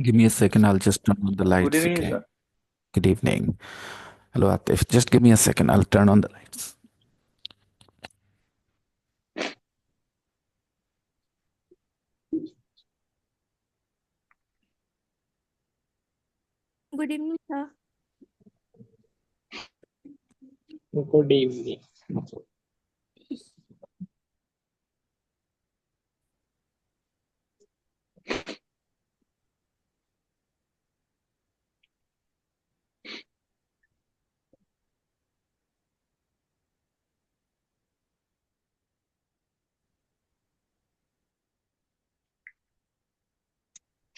Give me a second. I'll just turn on the Good lights. evening, Okay. sir. Good evening. Hello, Atif. Just give me a second. I'll turn on the lights. Good evening, sir. Good evening.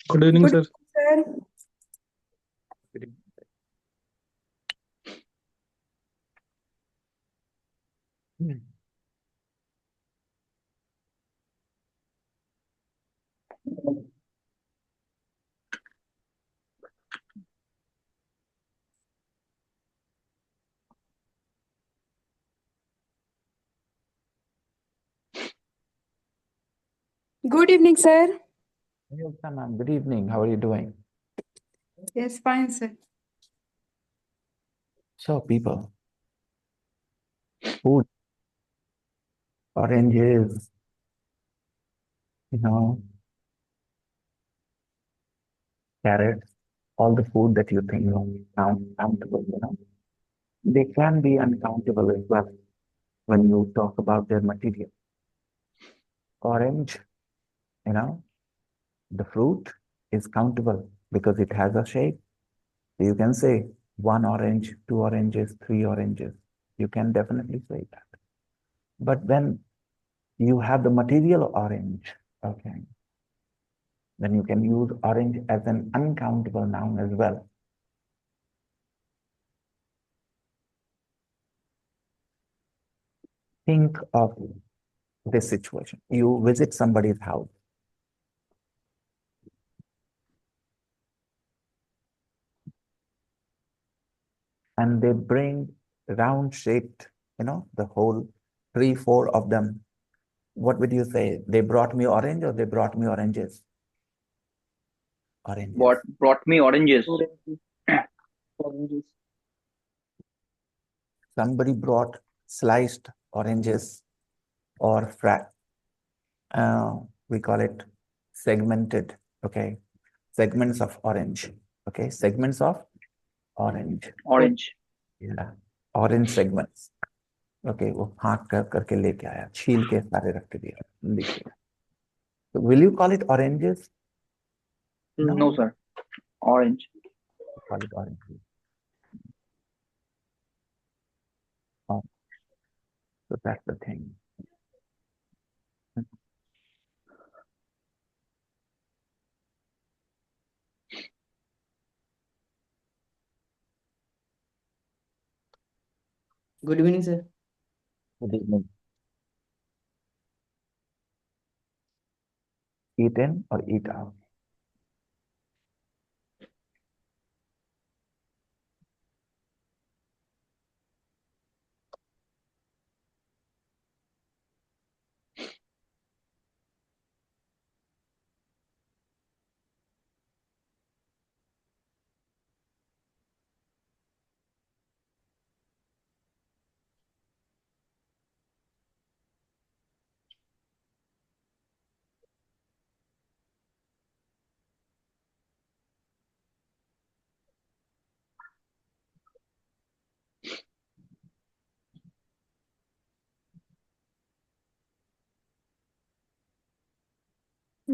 Good evening, Good sir. sir. Good evening, sir. Yes, ma'am. Good evening. How are you doing? Yes, fine, sir. So, people, food, oranges, you know, carrots, all the food that you think of uncountable, they can be uncountable as well when you talk about their material. Orange, you know, the fruit is countable because it has a shape. You can say one orange, two oranges, three oranges. You can definitely say that. But when you have the material orange, okay, then you can use orange as an uncountable noun as well. Think of this situation. You visit somebody's house. And they bring round shaped, the whole three, four of them. What would you say? They brought me orange or they brought me oranges? Oranges. What brought me oranges? Oranges. Somebody brought sliced oranges or we call it segmented, okay? Segments of orange, okay? Segments of orange. Orange. Yeah, orange segments. Okay, वो हाथ करके लेके आया, छील के सारे रख के दिया, देखिए. So will you call it oranges? No, sir. Orange. Call it oranges. Oh, so that's the thing. Good evening, sir. Good evening. Eat in or eat out?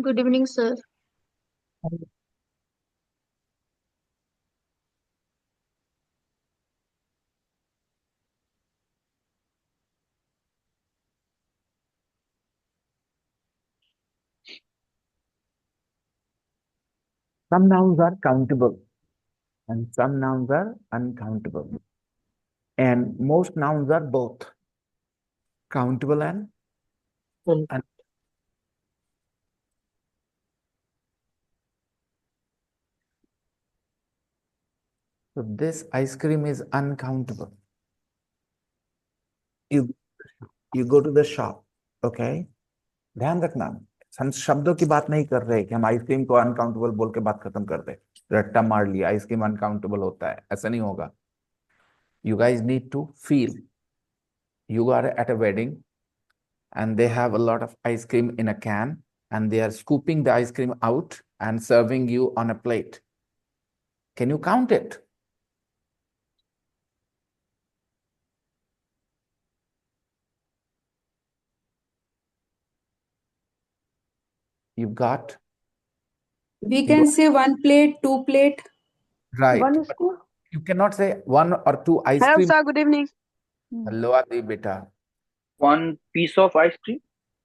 Good evening, sir. Some nouns are countable and some nouns are uncountable. And most nouns are both countable and so this ice cream is uncountable. You go to the shop, okay? ध्यान रखना, हम शब्दों की बात नहीं कर रहे कि हम आइसक्रीम को अनकाउंटेबल बोल के बात खत्म कर दे, रट्टा मार लिया आइसक्रीम अनकाउंटेबल होता है, ऐसा नहीं होगा। You guys need to feel you are at a wedding and they have a lot of ice cream in a can and they are scooping the ice cream out and serving you on a plate. Can you count it? You've got, We can say one plate, two plate. right, One but scoop. you cannot say one or two ice Hello, cream. sir. Good evening. Hello, Adi beta. One piece of ice cream.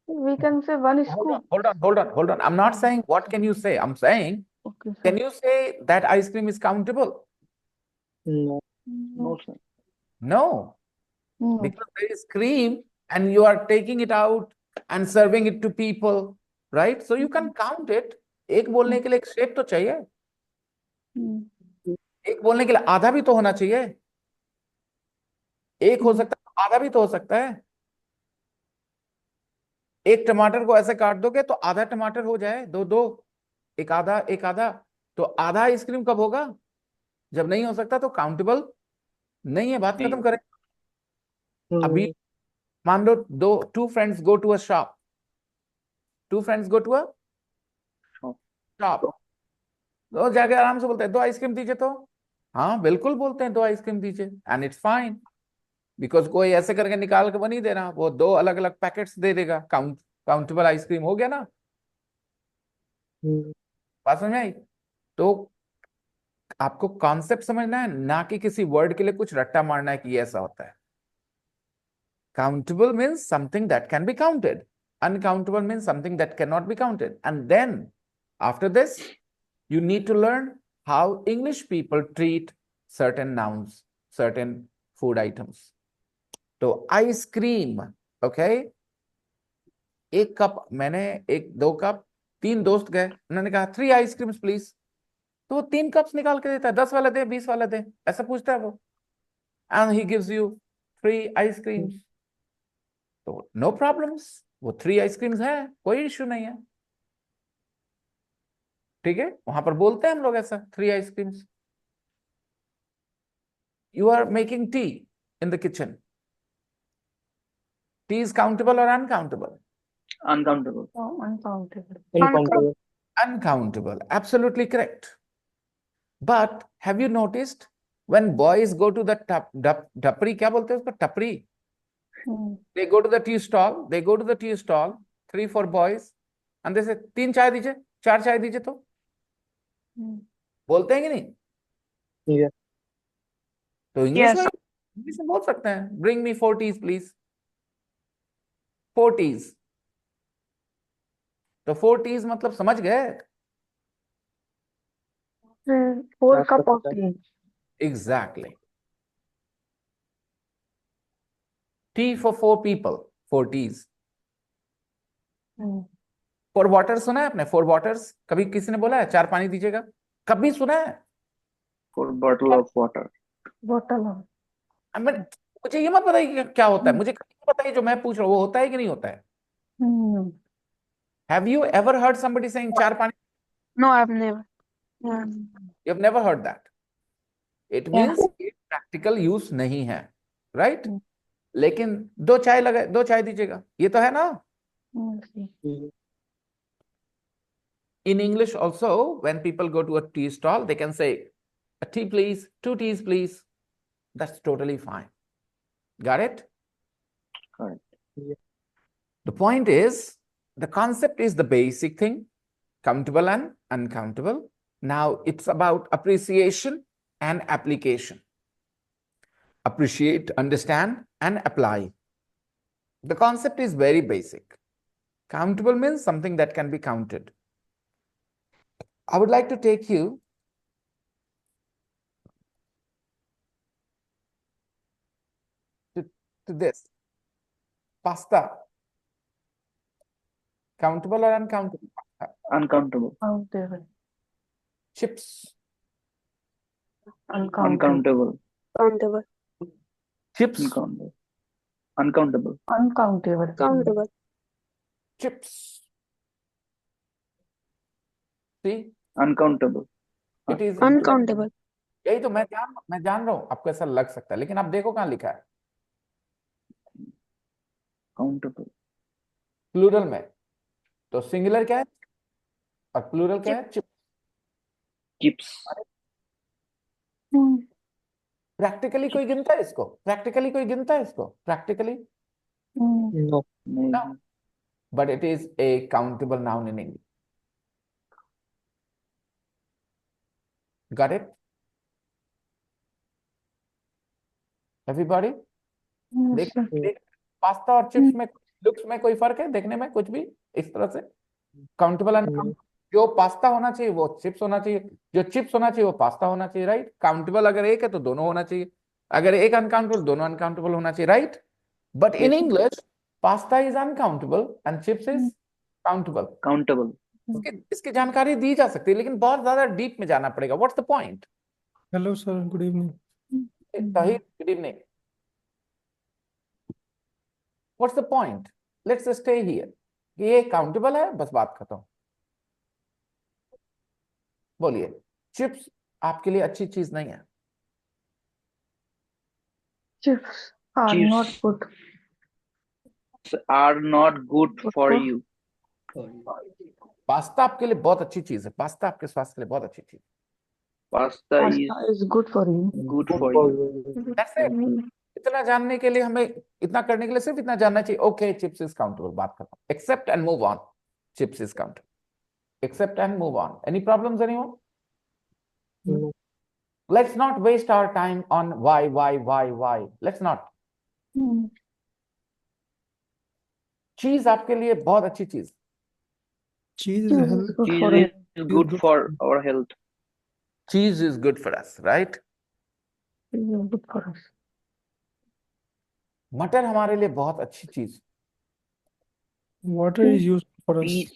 We can say one scoop. Hold on. I'm not saying what can you say. I'm saying, Okay, can you say that ice cream is countable? No. No, sir. No, No. because there is cream and you are taking it out and serving it to people, right? So you can count it. एक बोलने के लिए एक shape तो चाहिए, एक बोलने के लिए आधा भी तो होना चाहिए, एक हो सकता है आधा भी तो हो सकता है। एक टमाटर को ऐसे काट दोगे तो आधा टमाटर हो जाए, दो दो, एक आधा, तो आधा आइसक्रीम कब होगा? जब नहीं हो सकता तो काउंटेबल नहीं है, बात नहीं। खत्म करें। अभी मान लो two friends go to a shop. Two friends go to a shop. तो जाके आराम से बोलते हैं 2 आइसक्रीम दीजिए, तो हाँ बिल्कुल बोलते हैं 2 आइसक्रीम दीजिए, एंड इट्स फाइन, बिकॉज कोई ऐसे करके निकाल के वो नहीं दे रहा, वो 2 अलग अलग पैकेट्स दे देगा, काउंटेबल आइसक्रीम हो गया ना। बात समझ में आई? तो आपको कॉन्सेप्ट समझना है, ना कि किसी वर्ड के लिए कुछ रट्टा मारना है कि ऐसा होता है। Countable means something that can be counted. Uncountable means something that cannot be counted. And then after this, you need to learn how English people treat certain nouns, certain food items. So ice cream, okay? एक cup, मैंने 1 2 cup, 3 दोस्त गए, उन्होंने कहा 3 ice creams please, तो वो 3 cups निकाल के देता है, 10 वाला दे, 20 वाला दे, ऐसा पूछता है वो, and he gives you 3 ice creams. तो नो प्रॉब्लम्स, वो 3 आइसक्रीम्स है, कोई इश्यू नहीं है, ठीक है। वहां पर बोलते हैं हम लोग ऐसा, 3 ice creams. You are making tea in the kitchen, tea is countable और uncountable? Uncountable. Uncountable. Uncountable, absolutely correct. But have you noticed when boys go to the टपरी, क्या बोलते हैं उसको, टपरी, they go to the tea stall, 3 4 boys, and they say 3 चाय दीजिए, 4 चाय दीजिए, तो बोलते हैं कि नहीं? Yeah. तो इंग्लिश में बोल सकते हैं, bring me 4 teas please, 4 teas. तो 4 टीज मतलब समझ गए? 4 cup of tea. Exactly. Tea for 4 people, 4 teas. For water सुना है आपने? 4 waters कभी किसी ने बोला है 4 पानी दीजिएगा? कभी सुना है? For bottle of water. I mean, मुझे ये मत बताइए कि क्या होता है, मुझे बताइए जो मैं पूछ रहा हूँ वो होता है कि नहीं होता है? Have you ever heard somebody saying 4 पानी? No, I've never. You have never heard that. It means ये practical use नहीं है, right? लेकिन 2 चाय लगे, 2 चाय दीजिएगा, ये तो है ना? In English also, when people go to a tea stall, they can say, a tea please, 2 teas please. That's totally fine. Got it? Correct. Yeah. The point is, the concept is the basic thing, countable and uncountable. Now it's about appreciation and application. Appreciate, understand, and apply. The concept is very basic. Countable means something that can be counted. I would like to take you to this. Pasta. Countable or uncountable? Uncountable. Chips. Uncountable. Chips. Uncountable. Uncountable. Countable. Chips. See Uncountable. It is Uncountable. यही तो मैं जान रहा हूँ आपको ऐसा लग सकता है, लेकिन आप देखो कहाँ लिखा है Countable. प्लूरल में। तो सिंगुलर क्या है और प्लूरल क्या है? चिप। Chips. प्रैक्टिकली कोई गिनता है इसको? प्रैक्टिकली कोई गिनता है इसको? Practically No. नहीं. No. But it is a countable noun in English. Got it? Everybody? देख पास्ता और चिप्स में लुक्स में कोई फर्क है देखने में कुछ भी इस तरह से? Countable and No. जो पास्ता होना चाहिए वो चिप्स होना चाहिए, जो चिप्स होना चाहिए वो पास्ता होना चाहिए, राइट? काउंटेबल अगर एक है तो दोनों होना चाहिए, अगर एक अनकाउंटेबल दोनों अनकाउंटेबल होना चाहिए, right? But in Yes. English pasta is uncountable and chips is countable. Countable. इसकी जानकारी दी जा सकती है लेकिन बहुत ज्यादा डीप में जाना पड़ेगा। What's the point? Hello, sir. Good evening. सही, good evening. What's the point? Let's stay here. ये काउंटेबल है, बस बात खत्म। बोलिए, चिप्स आपके लिए अच्छी चीज नहीं है? Chips are Chips not good. are not good for you. Pasta आपके लिए बहुत अच्छी चीज है, पास्ता आपके स्वास्थ्य के लिए बहुत अच्छी चीज Pasta Pasta is is good for you. good Good for for you. you. That's it. इतना जानने के लिए हमें, इतना करने के लिए सिर्फ इतना जानना चाहिए, ओके चिप्स इज काउंटेबल, बात खत्म। Accept and move on. Chips is countable, accept and move on. Any problems anyone? No. Let's not waste our time on why. Let's not. चीज आपके लिए बहुत अच्छी चीज। Cheese is Cheese is health. good for Cheese us. is good for our health. चीज is good for us, right? Cheese is good for us. मटर हमारे लिए बहुत अच्छी चीज। Water is used for us. Peas,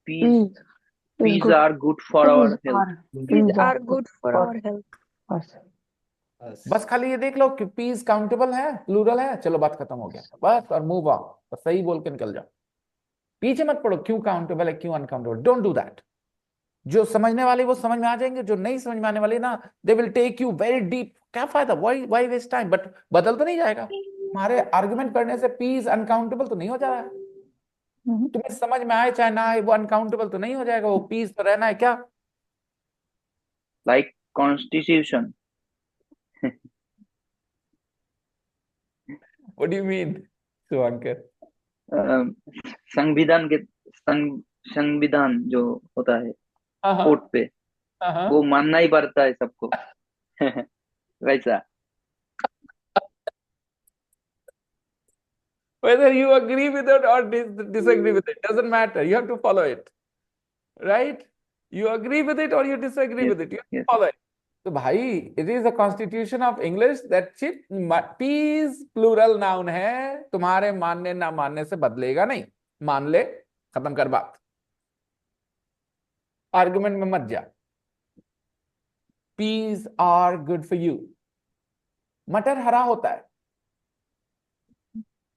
peas, Peas is peas good. are good for our Peas health. These are good for our health. us. बस खाली ये देख लो कि पीस काउंटेबल है, प्लूरल है, चलो बात खत्म हो गया बस, और मूव ऑन। बस सही बोल के निकल जाओ, पीछे मत पड़ो क्यों काउंटेबल है क्यों अनकाउंटेबल। Don't do that. जो समझने वाले वो समझ में आ जाएंगे, जो नहीं समझ में आने वाले ना, they will take you very deep. क्या फायदा, व्हाई वेस्ट टाइम? बट बदल तो नहीं जाएगा हमारे आर्गुमेंट करने से। पीस अनकाउंटेबल तो नहीं हो जा रहा है, तुम्हें समझ में आए चाहे ना आए, वो अनकाउंटेबल तो नहीं हो जाएगा, वो पीस तो रहना है क्या? Like constitution. What do you mean Shubhankar? Um, संविधान के संविधान जो होता है कोर्ट पे, वो मानना ही पड़ता है सबको। वैसा। Whether you agree with it or disagree with it doesn't matter, you have to follow it, right? You agree with it or you disagree Yes, with it, you have to yes. follow it. तो भाई, it is the constitution of English that peas plural noun है, तुम्हारे मानने ना मानने से बदलेगा नहीं। मान ले, खत्म कर बात, आर्गुमेंट में मत जा। peas are good for you। मटर हरा होता है,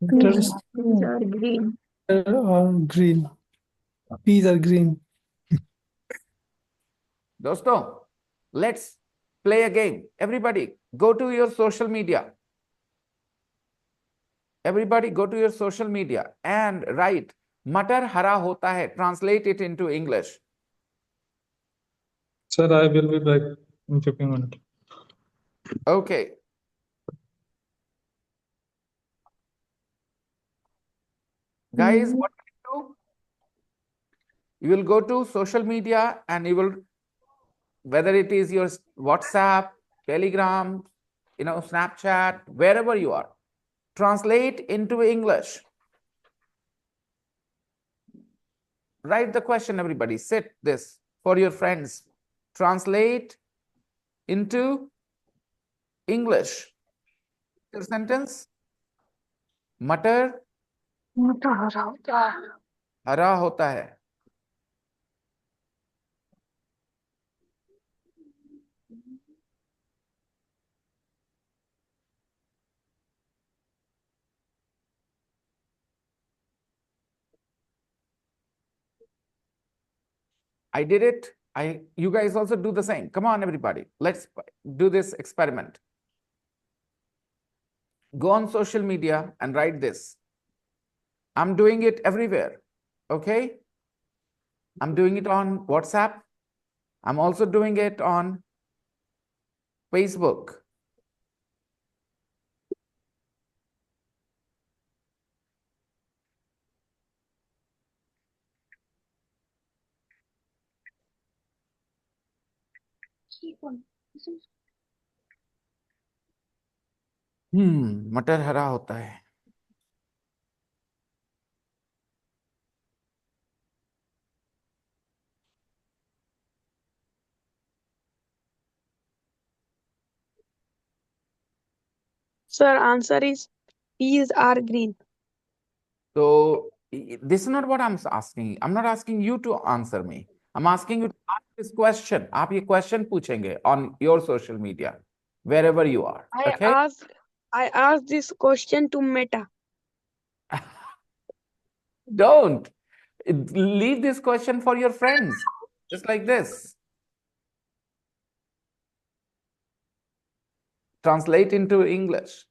Butters Peas are green. are green. Peas are green. दोस्तों let's play a game। everybody go to your social media, everybody go to your social media and write मटर हरा होता है, translate it into English। Sir, I will be back in 15 minutes. Okay, guys, what will you do? You will go to social media and you will, whether it is your WhatsApp, Telegram, Snapchat, wherever you are, translate into English. Write the question, everybody. Sit this for your friends. Translate into English. The sentence, मटर मटर हरा होता है। हरा होता है। I did it. You guys also do the same. Come on, everybody. Let's do this experiment. Go on social media and write this. I'm doing it everywhere. Okay? I'm doing it on WhatsApp. I'm also doing it on Facebook. मटर हरा होता है. Sir, answer is peas are green. So this is not what I'm asking. I'm not asking you to answer me. I'm asking you to ask this question. आप ये question पूछेंगे on your social media, wherever you are. Okay? I asked this question to Meta. Don't. Leave this question for your friends. Just like this. Translate into English.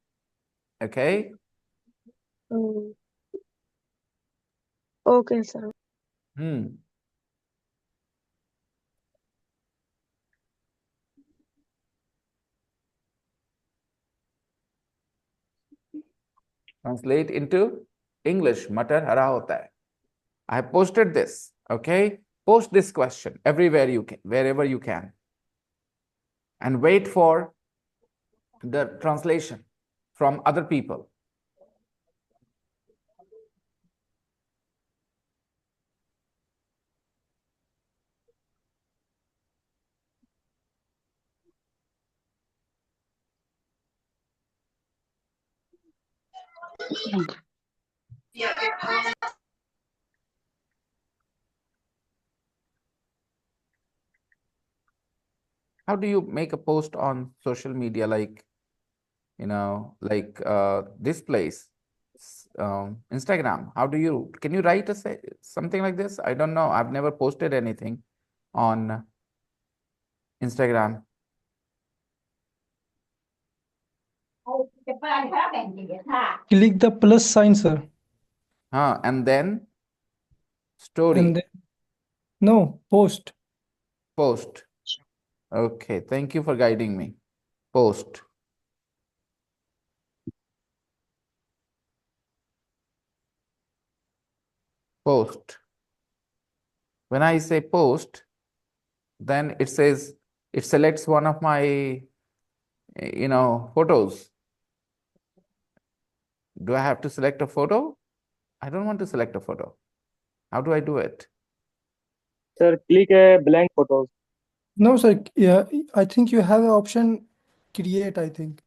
Okay? Okay, sir. Translate into English. Matar hara hota hai. I posted this. Okay? Post this question everywhere you can, wherever you can. And wait for the translation from other people. How do you make a post on social media like, like this place, Instagram? How do you, can you write something like this? I don't know. I've never posted anything on Instagram. Click the plus sign, sir. And then story. And then, no, post. Post. Okay, thank you for guiding me. Post. Post. When I say post, then it says, it selects one of my, photos. Do I have to select a photo? I don't want to select a photo. How do I do it? Sir, click a blank photos. No, sir. Yeah, I think you have an option create, I think.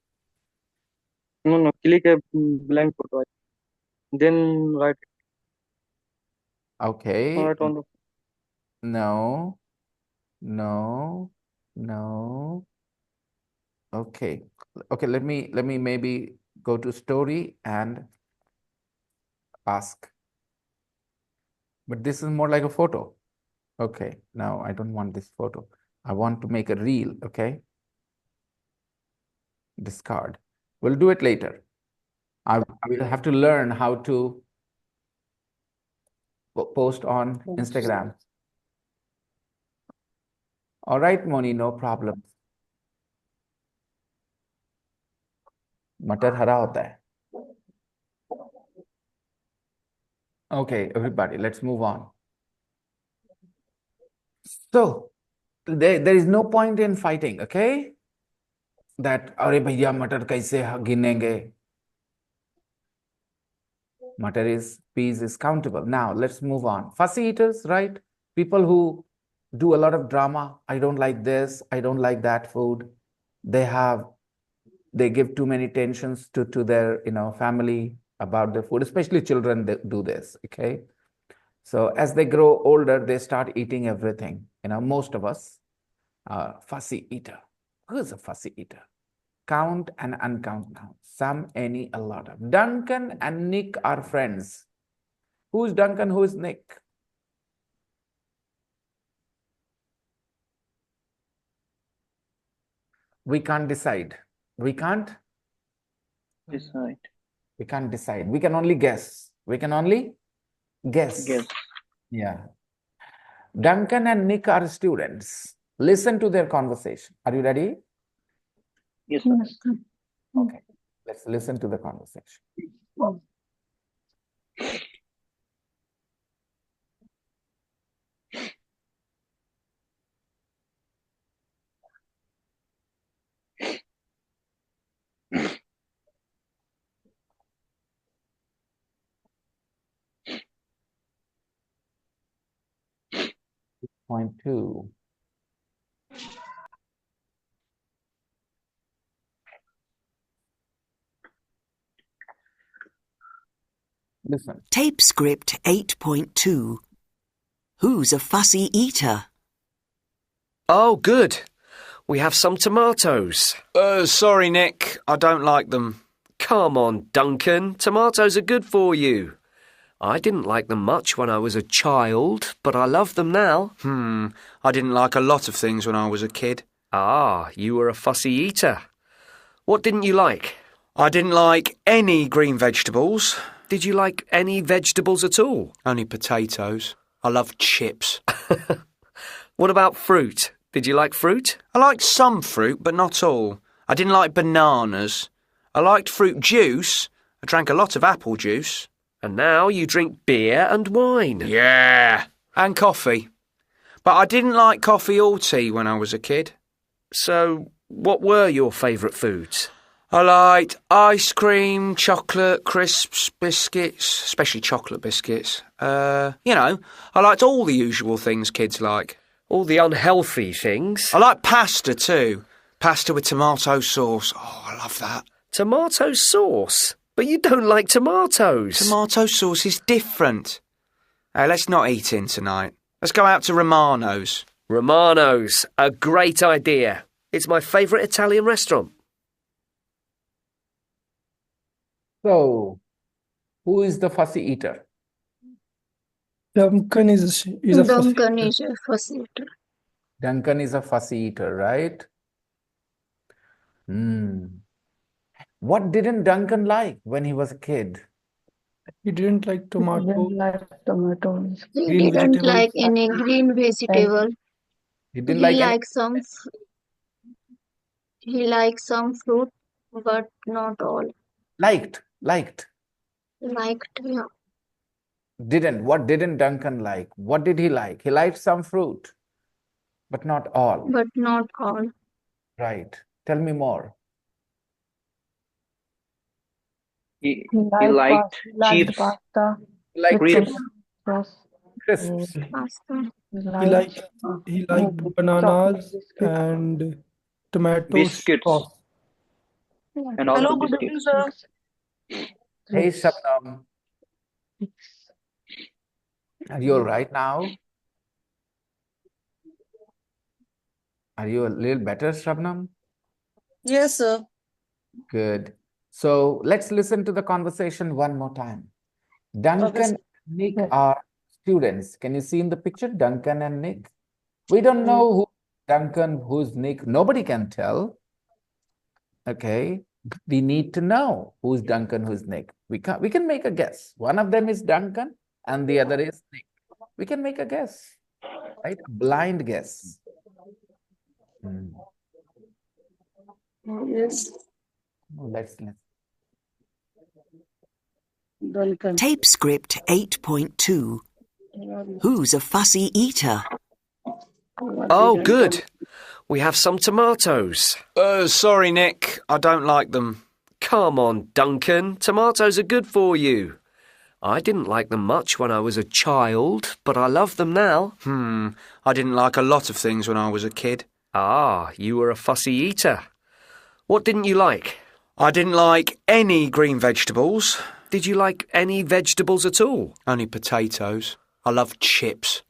No, click a blank photo. Then write. Okay. Write on the. No. Okay. Okay, let me maybe go to story and ask. But this is more like a photo. Okay, now I don't want this photo. I want to make a reel, okay? Discard. We'll do it later. I will have to learn how to post on Instagram. All right, Moni, no problem. मटर हरा होता है. Okay, everybody, let's move on. So, there is no point in fighting, okay? That, अरे भैया मटर कैसे गिनेंगे? Matter is, peas is countable. Now, let's move on. Fussy eaters, right? People who do a lot of drama. I don't like this. I don't like that food. They give too many tensions to their, family about the food, especially children that do this, okay? So as they grow older, they start eating everything. Most of us are fussy eater. Who is a fussy eater? Count and uncount count. Some, any, a lot of. Duncan and Nick are friends. Who's Duncan? Who is Nick? We can't decide. We can't Decide. We can't decide. We can only guess. We can only guess. Guess. Yeah. Duncan and Nick are students. Listen to their conversation. Are you ready? Yes, sir. Yes, sir. Okay. Let's listen to the conversation. Point two. Listen. Tape script 8.2. Who's a fussy eater? Oh, good. We have some tomatoes. Sorry, Nick. I don't like them. Come on, Duncan. Tomatoes are good for you. I didn't like them much when I was a child, but I love them now. I didn't like a lot of things when I was a kid. Ah, you were a fussy eater. What didn't you like? I didn't like any green vegetables. Did you like any vegetables at all? Only potatoes. I love chips. What about fruit? Did you like fruit? I liked some fruit, but not all. I didn't like bananas. I liked fruit juice. I drank a lot of apple juice. And now you drink beer and wine. Yeah, and coffee. But I didn't like coffee or tea when I was a kid. So, what were your favourite foods? I liked ice cream, chocolate, crisps, biscuits, especially chocolate biscuits. I liked all the usual things kids like. All the unhealthy things? I like pasta too. Pasta with tomato sauce. Oh, I love that. Tomato sauce? But you don't like tomatoes. Tomato sauce is different. Hey, let's not eat in tonight. Let's go out to Romano's. Romano's, a great idea. It's my favourite Italian restaurant. So, who is the fussy eater? Duncan is a fussy Duncan eater. is a fussy eater. Duncan is a fussy eater, right? What didn't Duncan like when he was a kid? He didn't like He tomato, didn't like tomatoes. He green didn't vegetables. like any green vegetable. He He didn't like any... likes he likes some fruit, but not all. Liked. Liked, yeah. Didn't. What didn't Duncan like? What did he like? He liked some fruit, but not all. But not all. Right. Tell me more. He He liked liked chips, pasta Like with crisps. tomato sauce. crisps. Pasta. He liked bananas and tomato Biscuits. sauce. And also Hello, good evening, biscuits. sir. Hey, Shabnam. Are you all right now? Are you a little better, Shabnam? Yes, sir. Good. So let's listen to the conversation one more time. Duncan sir. and Nick are students. Can you see in the picture Duncan and Nick? We don't know who's Duncan, who's Nick. Nobody can tell. Okay. We need to know who's Duncan, who's Nick. We can make a guess. One of them is Duncan and the other is Nick. We can make a guess, right? A blind guess. Yes. Let's Duncan. Tape script 8.2. Who's a fussy eater? Oh, good. We have some tomatoes. Sorry, Nick. I don't like them. Come on, Duncan. Tomatoes are good for you. I didn't like them much when I was a child, but I love them now. I didn't like a lot of things when I was a kid. Ah, you were a fussy eater. What didn't you like? I didn't like any green vegetables. Did you like any vegetables at all? Only potatoes. I love chips.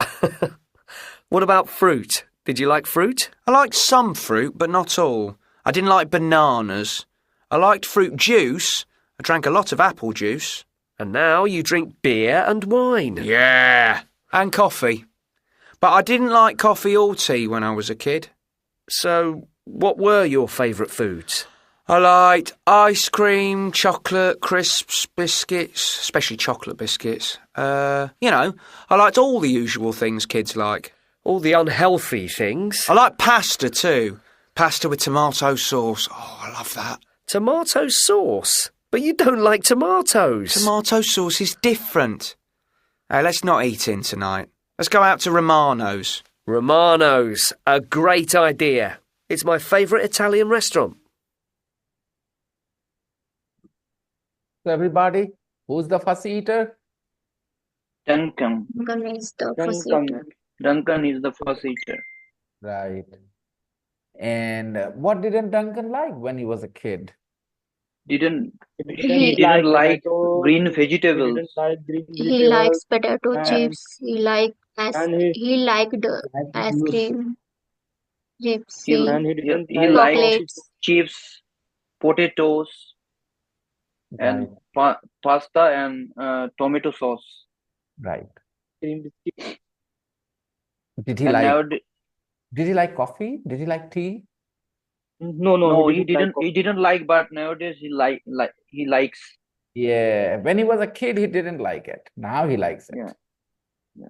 What about fruit? Did you like fruit? I liked some fruit, but not all. I didn't like bananas. I liked fruit juice. I drank a lot of apple juice. And now you drink beer and wine. Yeah, and coffee. But I didn't like coffee or tea when I was a kid. So, What were your favourite foods? I liked ice cream, chocolate, crisps, biscuits, especially chocolate biscuits. I liked all the usual things kids like. All the unhealthy things? I like pasta too. Pasta with tomato sauce. Oh, I love that. Tomato sauce? But you don't like tomatoes. Tomato sauce is different. Hey, let's not eat in tonight. Let's go out to Romano's. Romano's. A great idea. It's my favourite Italian restaurant. So everybody, who's the fussy eater? Duncan. Duncan is the first Duncan. eater. Duncan is the first eater. Right. And what didn't Duncan like when he was a kid? He He didn't like tomato, green he vegetables. didn't like green He vegetables, likes potato and chips. and He liked ice he cream, chips. He, and he he, didn't he like liked chocolates. chips, potatoes, Right, and pasta and tomato sauce. right. cream biscuit. Did he And like nowadays, did he like coffee? Did he like tea? No, no, he like didn't. coffee. He didn't like, but nowadays he likes. Yeah, when he was a kid, he didn't like it. Now he likes it. Yeah.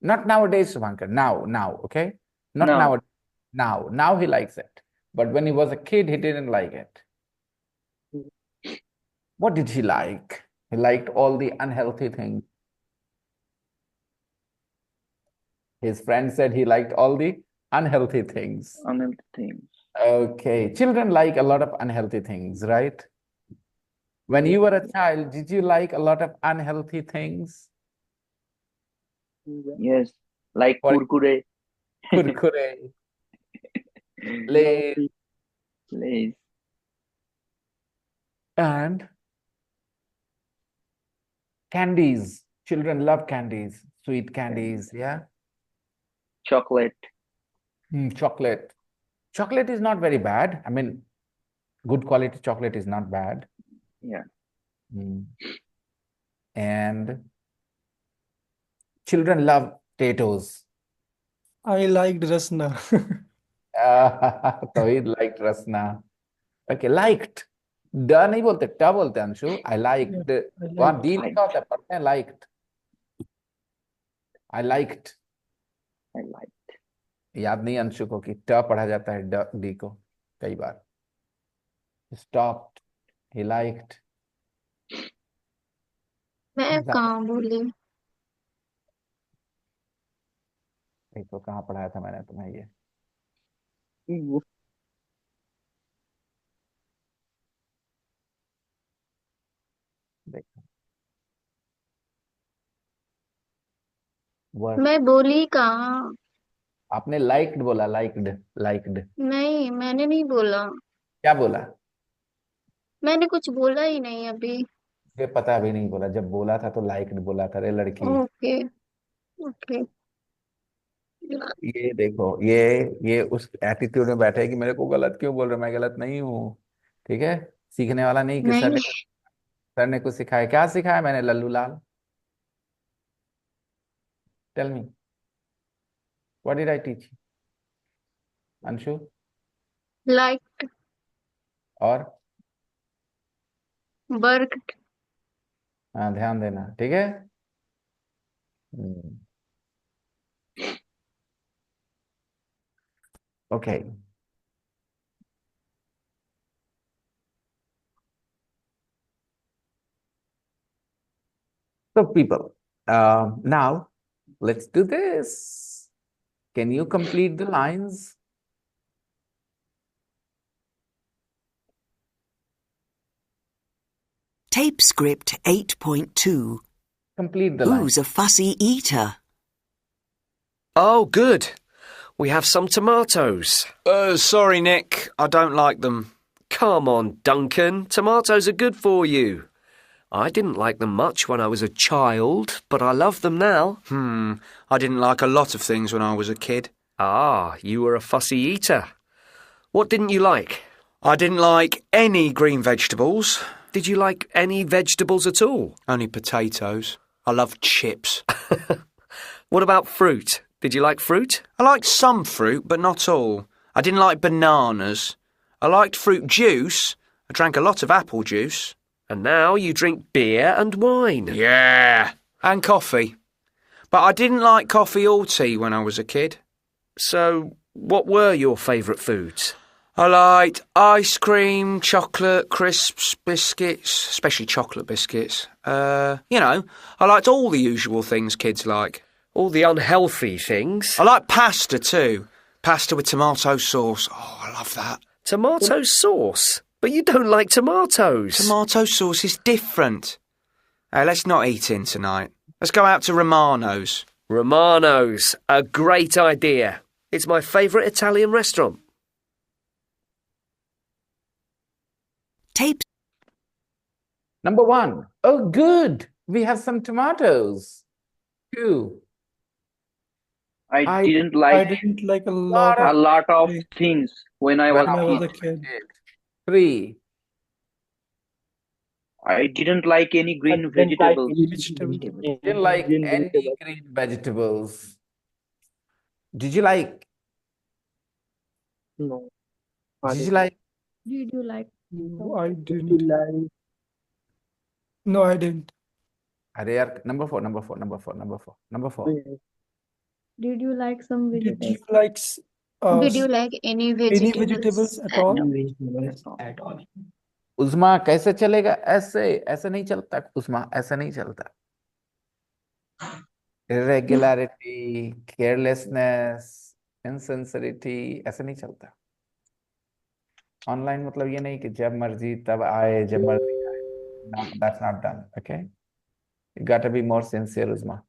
Not nowadays, Shubhankar. Now, okay? Not No. nowadays. Now he likes it. But when he was a kid, he didn't like it. What did he like? He liked all the unhealthy things. His friend said he liked all the unhealthy things. Unhealthy things. Okay, children like a lot of unhealthy things, right? When you were a child, did you like a lot of unhealthy things? Yes, like What? kurkure, Kurkure, Lay's, Lays, and candies. Children love candies, sweet candies, yeah? chocolate. Chocolate. Chocolate is not very bad. I mean, good quality chocolate is not bad. Yeah. And children love potatoes. I liked Rasna. तो he liked rasna. Okay, liked. ड नहीं बोलते, ट बोलते हैं Anshu. I liked. वहाँ D लिखा होता है, पढ़ते हैं liked. I liked. I liked. याद नहीं अंशु को कि ट पढ़ा जाता है डी को कई बार. Stopped. He liked. मैं कहाँ बोली? देखो कहाँ पढ़ाया था मैंने तुम्हें ये. देखो. Work. मैं बोली कहाँ? आपने liked बोला, liked. नहीं, मैंने नहीं बोला. क्या बोला? मैंने कुछ बोला ही नहीं अभी. मुझे पता भी नहीं बोला. जब बोला था तो liked बोला था रे लड़की. Okay, okay. ये देखो, ये उस एटीट्यूड में बैठे है कि मेरे को गलत क्यों बोल रहे हो? मैं गलत नहीं हूँ. ठीक है, सीखने वाला नहीं कि नहीं, सर ने कुछ सिखाया. क्या सिखाया मैंने Lallu Lal? Tell me, what did I teach? Anshu like, और वर्क. हाँ, ध्यान देना, ठीक है. Okay. So people, now let's do this. Can you complete the lines? Tape script 8.2. Complete the Who's lines. a fussy eater? Oh, good. We have some tomatoes. Sorry, Nick. I don't like them. Come on, Duncan. Tomatoes are good for you. I didn't like them much when I was a child, but I love them now. I didn't like a lot of things when I was a kid. Ah, you were a fussy eater. What didn't you like? I didn't like any green vegetables. Did you like any vegetables at all? Only potatoes. I loved chips. What about fruit? Did you like fruit? I liked some fruit, but not all. I didn't like bananas. I liked fruit juice. I drank a lot of apple juice. And now you drink beer and wine. Yeah. And coffee. But I didn't like coffee or tea when I was a kid. So, what were your favourite foods? I liked ice cream, chocolate, crisps, biscuits, especially chocolate biscuits. I liked all the usual things kids like. All the unhealthy things? I like pasta too. Pasta with tomato sauce. Oh, I love that. Tomato sauce? But you don't like tomatoes. Tomato sauce is different. Hey, let's not eat in tonight. Let's go out to Romano's. Romano's. A great idea. It's my favourite Italian restaurant. Tape. Number 1. Oh, good. We have some tomatoes. 2. I didn't I like didn't like a a lot of things when I was when I was a a kid. kid. 3. I didn't like any green vegetables. Didn't like any green vegetables. Did you like? No. Did you like? Did you like? No, I didn't. No, I didn't. अरे यार, number 4. Did you like some Did you vegetables? like Did you like any any vegetables vegetables at all? At all. उस्मा कैसे चलेगा? ऐसे नहीं चलता उस्मा, ऐसे नहीं चलता. Irregularity, carelessness, insincerity, ऐसे नहीं चलता. Online मतलब ये नहीं कि जब मर्जी तब आए, जब मर्जी आए. No, that's not done. Okay, you got to be more sincere, Uzma.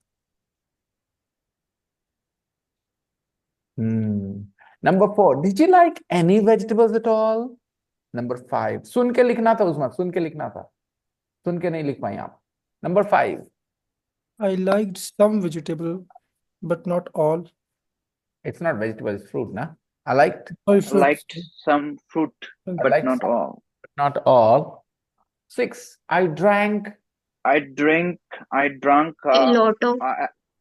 Number 4. Did you like any vegetables at all? Number 5. सुन के लिखना था उस्मा, सुन के लिखना था. सुन के नहीं लिख पाए आप. Number 5. I liked some vegetable, but not all. It's not vegetable, it's fruit, na? I liked Oh, I liked some fruit, but liked not some, all. not all. 6. I drank I drank A lot of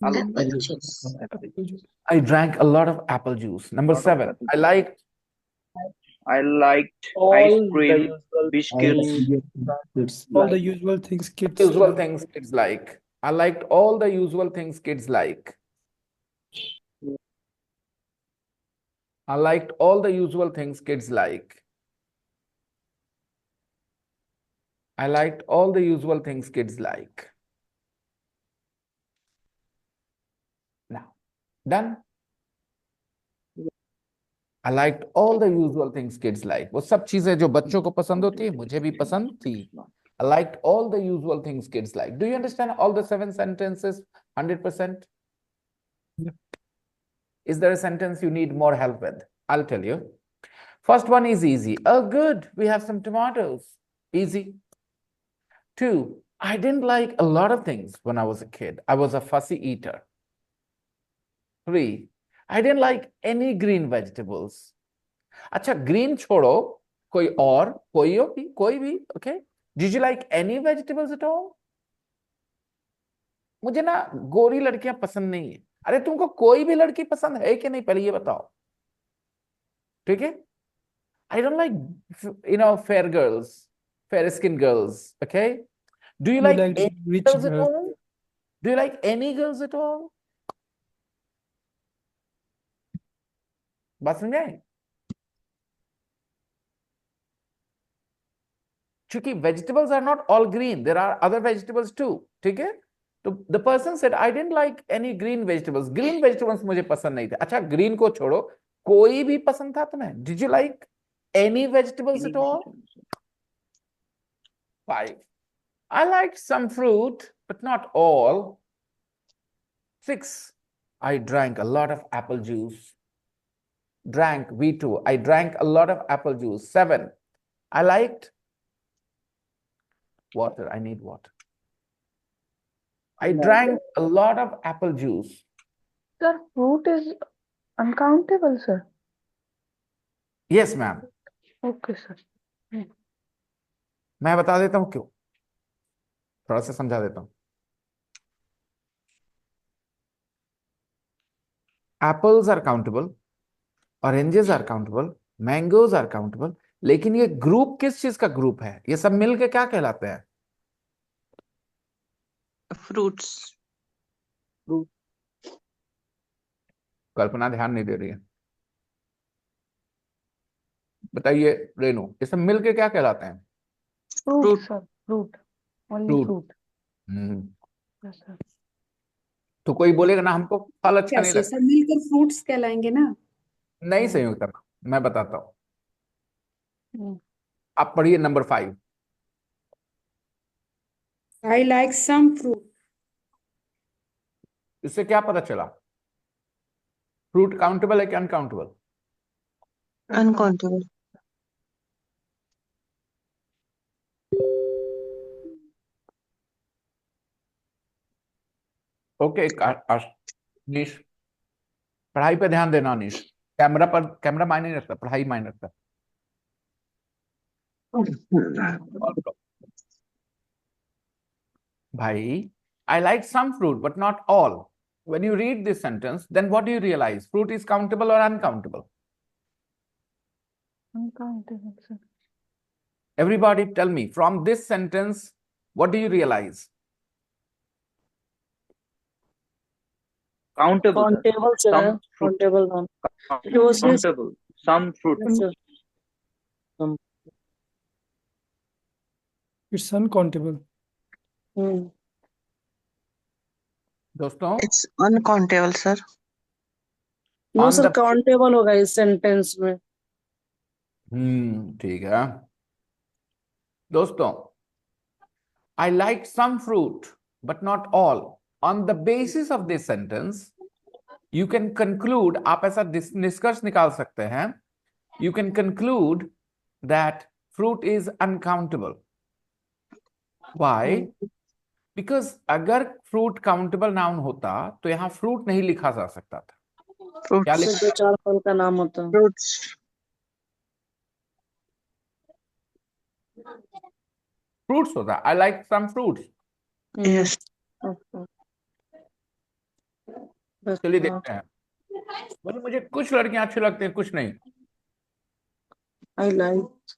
apple juice. I drank a lot of apple juice. Number Lot of 7. apple I liked I liked All ice the cream, usual biscuits. all the usual things kids usual like. things kids like. I liked all the usual things kids like. I liked all the usual things kids like. I liked all the usual things kids like. Now, done? I liked all the usual things kids like. वो सब चीजें जो बच्चों को पसंद होती है, मुझे भी पसंद थी. I liked all the usual things kids like. Do you understand all the 7 sentences 100%? Yeah. Is there a sentence you need more help with? I'll tell you. First one is easy. Oh, good. We have some tomatoes. Easy. 2. I didn't like a lot of things when I was a kid. I was a fussy eater. 3. I didn't like any green vegetables. अच्छा, green छोड़ो, कोई और, कोई भी, okay? Did you like any vegetables at all? मुझे ना गोरी लड़कियां पसंद नहीं है. अरे तुमको कोई भी लड़की पसंद है कि नहीं, पहले ये बताओ. ठीक है? I don't like, fair girls, fair skin girls, okay? Do you like liked any rich girls at girls. all? Do you like any girls at all? बात समझाएं? क्योंकि vegetables are not all green, there are other vegetables too. ठीक है? तो the person said I didn't like any green vegetables. Green vegetables मुझे पसंद नहीं थे. अच्छा, green को छोड़ो, कोई भी पसंद था तुम्हें? Did you like any vegetables at all? 5. I liked some fruit, but not all. 6. I drank a lot of apple juice. Drank, V2. I drank a lot of apple juice. 7. I liked water. I need water. I drank a lot of apple juice. Sir, fruit is uncountable, sir. Yes, ma'am. Okay, sir. मैं बता देता हूं क्यों. थोड़ा सा समझा देता हूं. Apples are countable, oranges are countable, mangoes are countable, लेकिन ये ग्रुप किस चीज का ग्रुप है? ये सब मिलके क्या कहलाते हैं? Fruits. कल्पना ध्यान नहीं दे रही है, बताइए रेनू, ये सब मिलके क्या कहलाते हैं? Fruit, sir. Fruit. Only Fruit. fruit. हम्म। Yes, sir. तो कोई बोलेगा ना हमको फल अच्छा नहीं कैसे लगता, सब मिलकर फ्रूट्स कहलाएंगे ना? नहीं सही उत्तर, मैं बताता हूं। Hmm. आप पढ़िए number 5। I like some fruit. इससे क्या पता चला? फ्रूट काउंटेबल है कि अनकाउंटेबल? Uncountable. ओके अनीश, पढ़ाई पे ध्यान देना अनीश, कैमरा मायने नहीं रखता, पढ़ाई मायने रखता। भाई, I like some fruit but not all. When you read this sentence, then what do you realize? Fruit is countable or uncountable? Uncountable, sir. Everybody tell me, from this sentence, what do you realize? Countable, sir. Countable, sir. Some fruit. Countable noun. It was yes, Countable. Some fruit. sir. It's uncountable. Hmm. दोस्तों, It's uncountable, sir. No, On sir. the- Countable होगा इस sentence में. ठीक है दोस्तों, I like some fruit but not all. On the basis of this sentence, you can conclude, आप ऐसा निष्कर्ष निकाल सकते हैं, you can conclude that fruit is uncountable. Why? Because अगर fruit countable noun होता तो यहाँ fruit नहीं लिखा जा सकता था। क्या Fruits. सर दो चार फल का नाम होता है. Fruits. fruits होता, I like some fruits. Yes. Okay. चलिए देखते हैं। बोले मुझे कुछ लड़कियां अच्छी लगती हैं, कुछ नहीं। I like.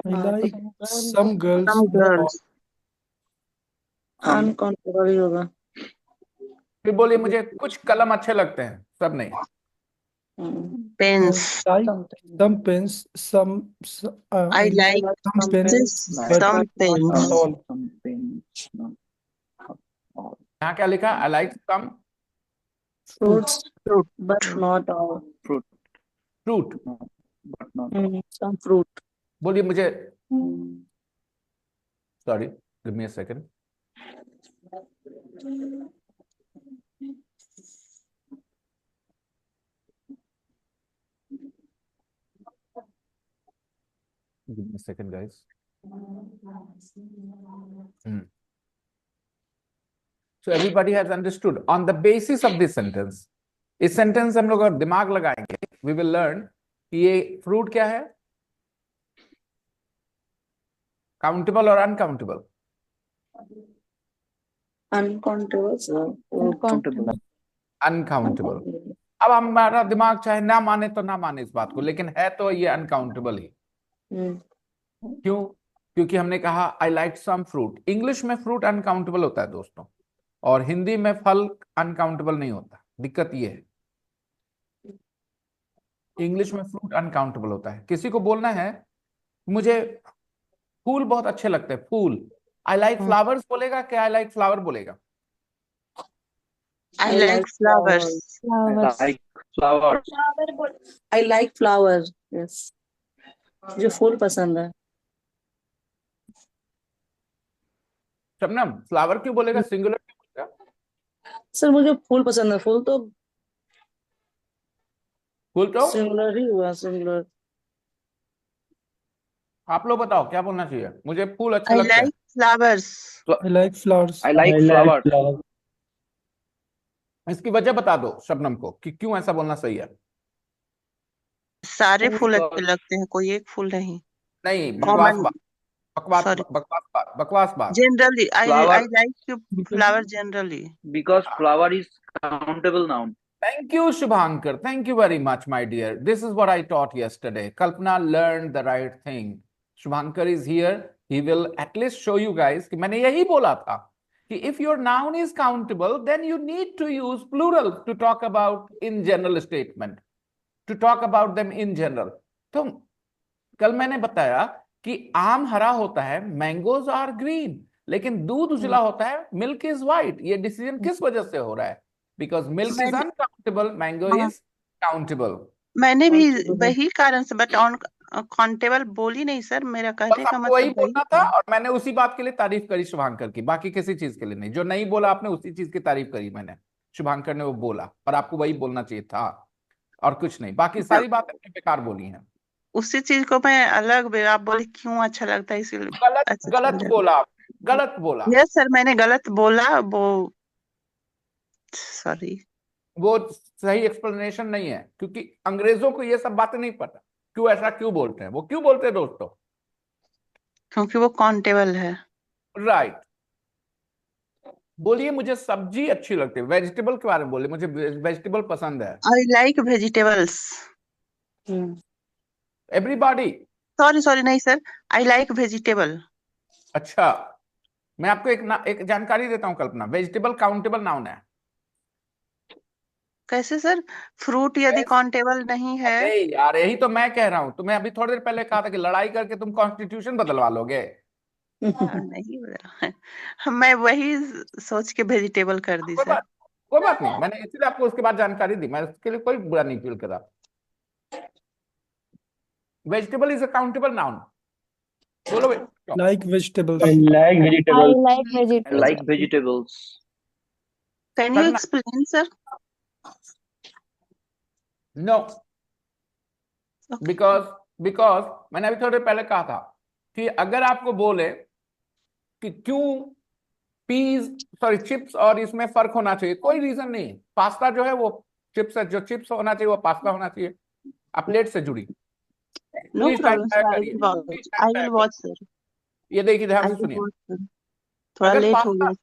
I like some girls. Some girls. Uncountable ही होगा. फिर बोलिए मुझे कुछ कलम अच्छे लगते हैं, सब नहीं। Pens. I like some pens, I like some pens, but some pens. not all. Some pens. Not all. यहाँ क्या लिखा? I like some Fruits, Fruit. but not all. Fruit. fruit. But not. Some fruit. बोलिए मुझे, sorry, give me a second. Give me a second, guys. So everybody has understood. On the basis of this sentence, इस sentence हम लोग अगर दिमाग लगाएंगे, we will learn कि ये fruit क्या है, countable और uncountable. Uncountable, sir. Uncountable. Uncountable. अब हमारा दिमाग चाहे ना माने तो ना माने इस बात को, लेकिन है तो ये अनकाउंटेबल ही। क्यों? क्योंकि हमने कहा I like some fruit. English में फ्रूट अनकाउंटेबल होता है दोस्तों, और हिंदी में फल अनकाउंटेबल नहीं होता। दिक्कत ये है, इंग्लिश में फ्रूट अनकाउंटेबल होता है। किसी को बोलना है मुझे फूल बहुत अच्छे लगते हैं, फूल, आई लाइक फ्लावर्स बोलेगा कि आई लाइक फ्लावर बोलेगा? I like flowers. Flowers. Like flowers. I like flowers. Yes. मुझे फूल पसंद है. शबनम, फ्लावर क्यों बोलेगा, सिंगुलर क्यों बोलेगा? सर मुझे फूल पसंद है. फूल तो सिंगुलर ही हुआ, सिंगुलर. आप लोग बताओ क्या बोलना चाहिए? मुझे फूल अच्छे I लगते हैं। like flowers. I like flowers. I like flowers. इसकी वजह बता दो शबनम को कि क्यों ऐसा बोलना सही है। सारे फूल अच्छे लगते हैं, कोई एक फूल नहीं. नहीं, Common. बकवास बात। Generally, I Flower. like flower generally. Because flower is countable noun. Thank you, Shubhankar. Thank you very much, my dear. This is what I taught yesterday. Kalpana learned the right thing. Shubhankar is here. He will at least show you guys कि मैंने यही बोला था कि if your noun is countable, then you need to use plural to talk about in general statement, to talk about them in general. तो कल मैंने बताया कि आम हरा होता है, मैंगोज आर ग्रीन, लेकिन दूध उजला होता है, मिल्क इज व्हाइट. ये डिसीजन किस वजह से हो रहा है? Because milk is uncountable, mango is countable. मैंने भी वही कारण से, बट ऑन काउंटेबल बोली नहीं सर, मेरा कहने का वही मतलब बोलना था, और मैंने उसी बात के लिए तारीफ करी शुभांकर की, बाकी किसी चीज के लिए नहीं. जो नहीं बोला आपने उसी चीज की तारीफ करी मैंने. शुभांकर ने वो बोला और आपको वही बोलना चाहिए था, और कुछ नहीं. बाकी सारी बातें बेकार बोली हैं. उसी चीज को मैं अलग, आप बोले क्यों अच्छा लगता है इसीलिए. गलत बोला, गलत बोला. यस सर, मैंने गलत बोला, वो सॉरी. वो सही एक्सप्लेनेशन नहीं है, क्योंकि अंग्रेजों को ये सब बातें नहीं पता क्यों ऐसा क्यों बोलते हैं. वो क्यों बोलते हैं दोस्तों? क्योंकि वो काउंटेबल है. राइट. बोलिए मुझे सब्जी अच्छी लगती है. वेजिटेबल के बारे में बोलिए. मुझे वेजिटेबल पसंद है. I like vegetables. Everybody. Sorry नहीं सर, आई लाइक वेजिटेबल. अच्छा, मैं आपको एक जानकारी देता हूं कल्पना. वेजिटेबल काउंटेबल नाउन है. कैसे सर? फ्रूट यदि काउंटेबल नहीं है. अरे यार, यही तो मैं कह रहा हूं. तुम्हें अभी थोड़ी देर पहले कहा था कि लड़ाई करके तुम कॉन्स्टिट्यूशन बदलवा लोगे. नहीं बदला, मैं वही सोच के वेजिटेबल कर दी सर. कोई बात नहीं, मैंने इसलिए आपको उसके बाद जानकारी दी. मैं उसके लिए कोई बुरा नहीं फील करा. Vegetable is a countable noun. बोलो. Like vegetables. I like vegetables. Can you explain sir? No, because मैंने अभी थोड़ी देर पहले कहा था कि अगर आपको बोले कि क्यों चिप्स और इसमें फर्क होना चाहिए, कोई रीजन नहीं. पास्ता जो है वो चिप्स है, जो चिप्स होना चाहिए वो पास्ता होना चाहिए. आप प्लेट से जुड़ी. No problem, I will watch sir. ये देखिए, ध्यान से सुनिए. थोड़ा लेट हो गया.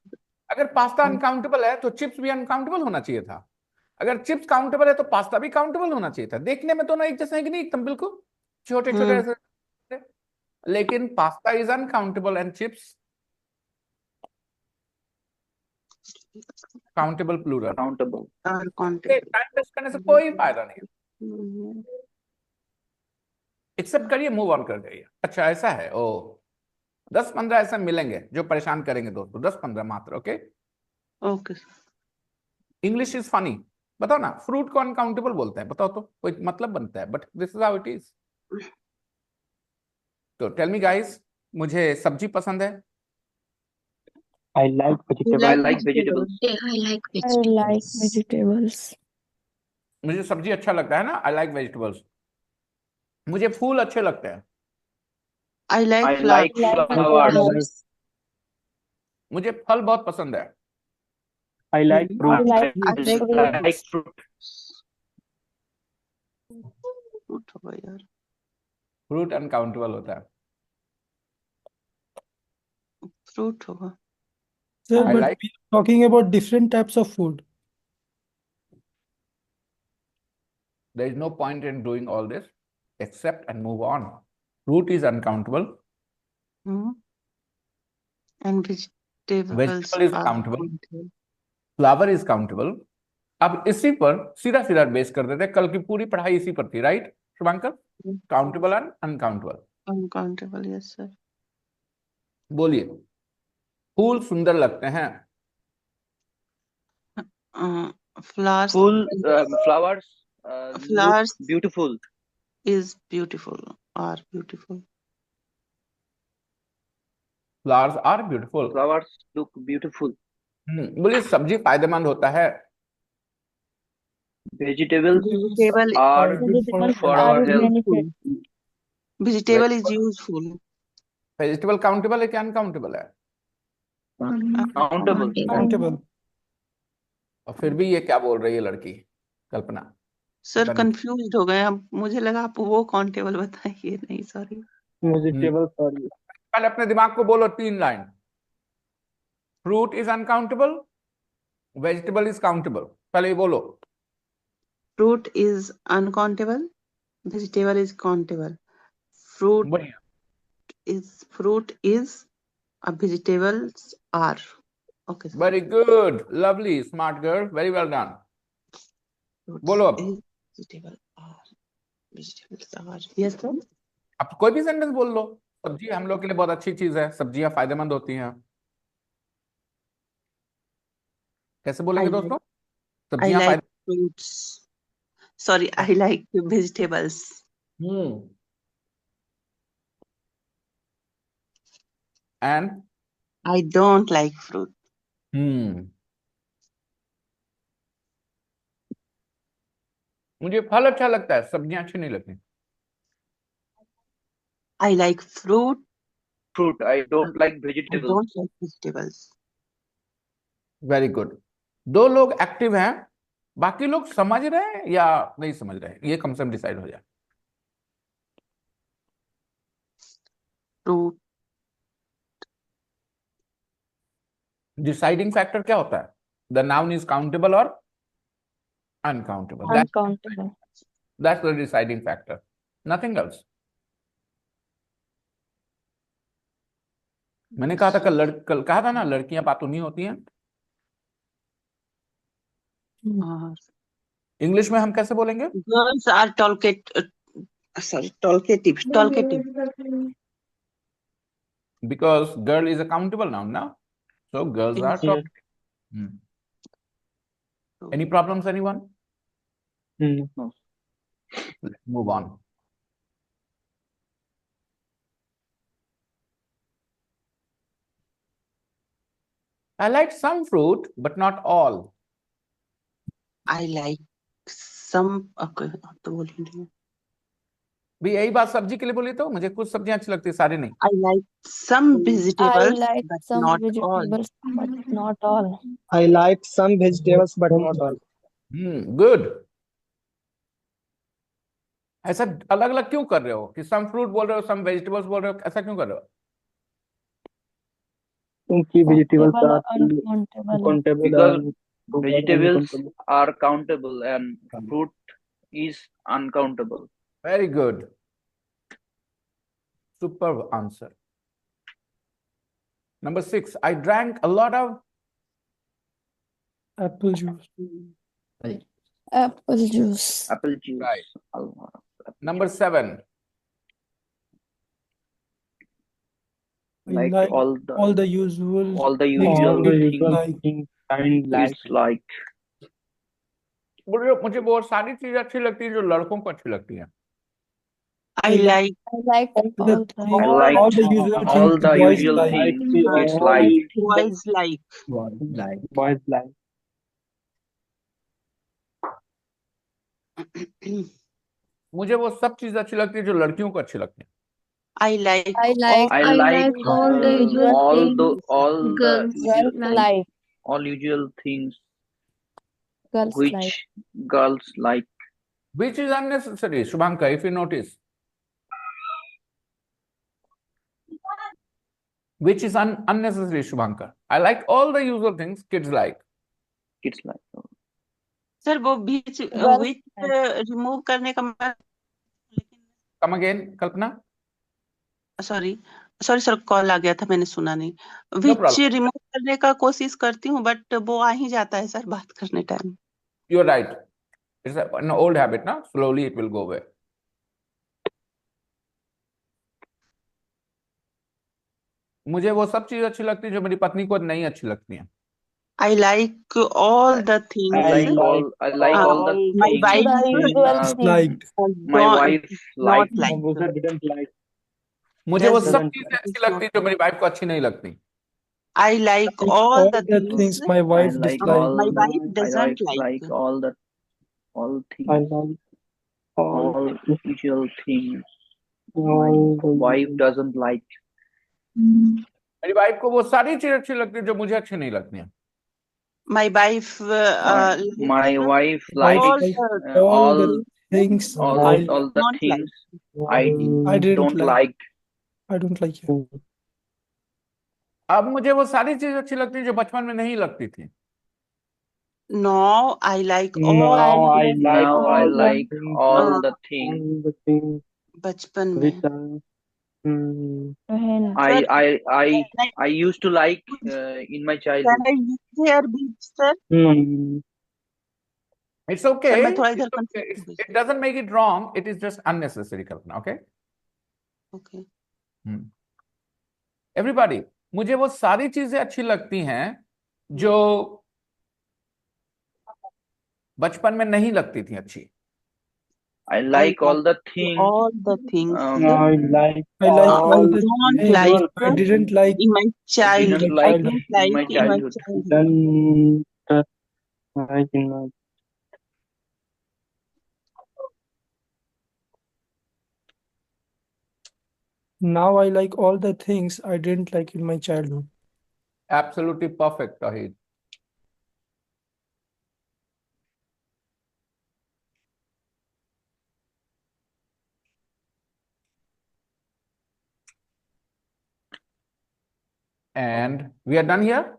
अगर पास्ता अनकाउंटेबल है तो चिप्स भी अनकाउंटेबल होना चाहिए था. अगर चिप्स काउंटेबल है तो पास्ता भी काउंटेबल होना चाहिए था. देखने में दोनों एक जैसे हैं कि नहीं? एकदम बिल्कुल छोटे छोटे ऐसे. लेकिन pasta is uncountable and chips countable plural. Countable. Time waste करने से कोई फायदा नहीं. एक्सेप्ट करिए, मूव ऑन कर जाइए. अच्छा ऐसा है. ओ 10-15 ऐसे मिलेंगे जो परेशान करेंगे दोस्तों. 10-15 मात्र. Okay okay. English is funny. बताओ ना, फ्रूट को अनकाउंटेबल बोलते हैं. बताओ तो, कोई मतलब बनता है? But this is how it is. तो टेल मी गाइस, मुझे सब्जी पसंद है. I like vegetables. I like vegetables. मुझे सब्जी अच्छा लगता है ना. I like vegetables. मुझे फूल अच्छे लगते हैं. आई I लाइक like flowers. मुझे फल बहुत पसंद है. I like fruit. I like fruit. Fruit uncountable होता है. फ्रूट होगा. Sir, I but like- we are talking about different types of food. There is no point in doing all this. Accept and move on. Fruit is uncountable. And vegetables Vegetable is are countable. countable. Flower is countable. अब इसी पर सीधा base कर देते हैं. कल की पूरी पढ़ाई इसी पर थी, right Shubhankar? Countable and uncountable. Uncountable, yes sir. बोलिए. फूल सुंदर लगते हैं. Flowers. Flowers. Flowers Look beautiful. is beautiful. Are beautiful. Flowers are beautiful. Flowers look beautiful. बोलिए सब्जी फायदेमंद होता है. Vegetables Vegetable are good for our health. Vegetable is useful. Vegetable countable है क्या अनकाउंटेबल है? Countable. Countable. और फिर भी ये क्या बोल रही है लड़की कल्पना? सर पता नहीं। कंफ्यूज हो गए हम. मुझे लगा आप वो काउंटेबल बताइए. नहीं सॉरी. पहले अपने दिमाग को बोलो 3 line. Fruit is uncountable, vegetable is countable. पहले ये बोलो. Fruit is uncountable. Vegetable is countable. Fruit बढ़िया, is vegetables are. Okay, sir. very good, lovely, smart girl, very well done. Fruits बोलो अब is vegetable are. Vegetables are. Yes, sir. अब कोई भी sentence बोल लो। सब्जी हम लोग के लिए बहुत अच्छी चीज है, सब्जियां फायदेमंद होती हैं। कैसे I बोलेंगे like दोस्तों? I सब्जियां like फायदे fruits. Sorry, I like vegetables. And I don't like fruit. मुझे फल अच्छा लगता है, सब्जियां अच्छी नहीं लगती। I like fruit. Fruit. I don't like I vegetables. don't like vegetables. Very good. दो लोग एक्टिव हैं, बाकी लोग समझ रहे हैं या नहीं समझ रहे हैं, ये कम से कम डिसाइड हो जाए। Fruit. डिसाइडिंग फैक्टर क्या होता है? द नाउन इज काउंटेबल और uncountable, Uncountable. That's the deciding factor, nothing else. मैंने कहा था कल कहा था ना, लड़कियां पातुनी होती हैं। इंग्लिश में हम कैसे बोलेंगे? Girls are talkative. Because girl is a countable noun now, so girls are talkative. Any problems, anyone? No. Let's move on. I like some fruit, but not all. I like some. Okay, आप तो बोल ही रही हैं। भी यही बात सब्जी के लिए बोली तो मुझे कुछ सब्जियां अच्छी लगती है, सारी नहीं। I like some I vegetables, like but some not all. vegetables, but not all. I like some vegetables, but not all. Good. ऐसा अलग अलग क्यों कर रहे हो कि सम फ्रूट बोल रहे हो, सम वेजिटेबल्स बोल रहे हो, ऐसा क्यों कर रहे हो? क्योंकि vegetables Countable are or uncountable. countable Because and fruit are vegetables uncountable. are countable and fruit is uncountable. Very good. Superb answer. Number 6, I drank a lot of Apple juice. Apple juice. Apple juice. Right. A lot of apple Number 7, I like like all all the the usual all the things usual kids things like. kids Like like. बोल रहे हो मुझे बहुत सारी चीजें अच्छी लगती है जो लड़कों को अच्छी लगती है। I like I like all the all things, I the like all the usual all things the boys usual like. things kids all like. boys like. boys like. मुझे वो सब चीजें अच्छी लगती है जो लड़कियों को अच्छी लगती है। I like I like I I like all the usual all the things usual girls like. all usual things Girls which like. girls like. Which is unnecessary, Shubhankar, if you notice. Which is unnecessary, Shubhankar. I like all the usual things kids like. Kids like. Sir वो बीच Girls which like. Remove करने का मैं Come again, Kalpana. Sorry sir call आ गया था मैंने सुना नहीं। No विच problem. रिमूव करने का कोशिश करती हूँ बट वो आ ही जाता है सर बात करने time. You're right. It's an old habit, na? Slowly it will go away. मुझे वो सब चीज अच्छी लगती है जो मेरी पत्नी को नहीं अच्छी लगती हैं। I like all the I things. like all the My things wife The usual uh, things. Liked. my wife not likes. like. Ambuja didn't like. मुझे वो Doesn't सब Didn't चीजें like. अच्छी लगती है जो मेरी वाइफ को अच्छी नहीं लगती। I like Like all all the the things things my I wife like disliked. my wife I doesn't like like. all I things like all all usual things all the wife doesn't like. मेरी wife को वो सारी चीजें अच्छी लगती है जो मुझे अच्छी नहीं लगती हैं। My wife My wife wife likes like all the things all I all the not like. things I didn't don't like. like. I don't like you. अब मुझे वो सारी चीजें अच्छी लगती हैं जो बचपन में नहीं लगती थी। Now I like all Now I like Now I all the like things all uh, the things all the things बचपन which में. are When I Sir, I I can I I used to like in my childhood. use here beach, sir? no, It's Sir, मैं okay. थोड़ा It's इधर okay. confused हूँ. It doesn't make it wrong. It is just unnecessary, Kalpana. Okay. Okay. Everybody, मुझे वो सारी चीजें अच्छी लगती हैं जो बचपन में नहीं लगती थी अच्छी. I like all the things. All the things I like I like all I the don't things like I didn't like in my I childhood. didn't my I like childhood. didn't in my like in my childhood. childhood. then like in my Now I like all the things I didn't like in my childhood. Absolutely perfect, Tahid. And we are done here.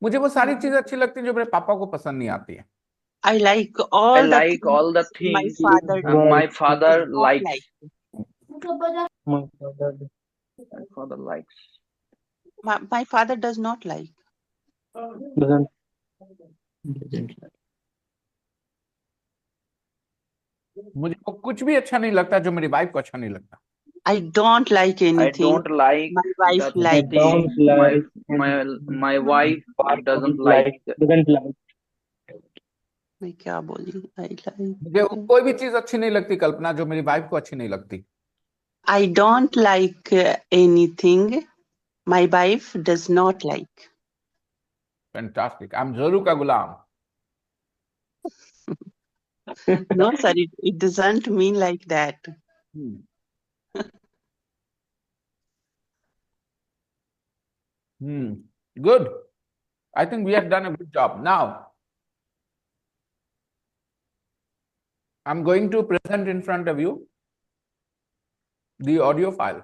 मुझे वो सारी चीजें अच्छी लगती हैं जो मेरे पापा को पसंद नहीं आती है. I like I all the like all the things my things father my does father not likes. like. my father My father likes. My father does not like. doesn't मुझे वो कुछ भी अच्छा नहीं लगता जो मेरी वाइफ को अच्छा नहीं लगता. I don't like I anything don't like my wife the I likes. don't things like my wife doesn't like. doesn't like मैं क्या बोली? I like. मुझे वो कोई भी चीज अच्छी नहीं लगती कल्पना जो मेरी वाइफ को अच्छी नहीं लगती. I don't like anything my wife does not like. Fantastic. I'm Zoru ka gulam. No, sir, it doesn't mean like that. Good. I think we have done a good job. Now, I'm going to present in front of you the audio file,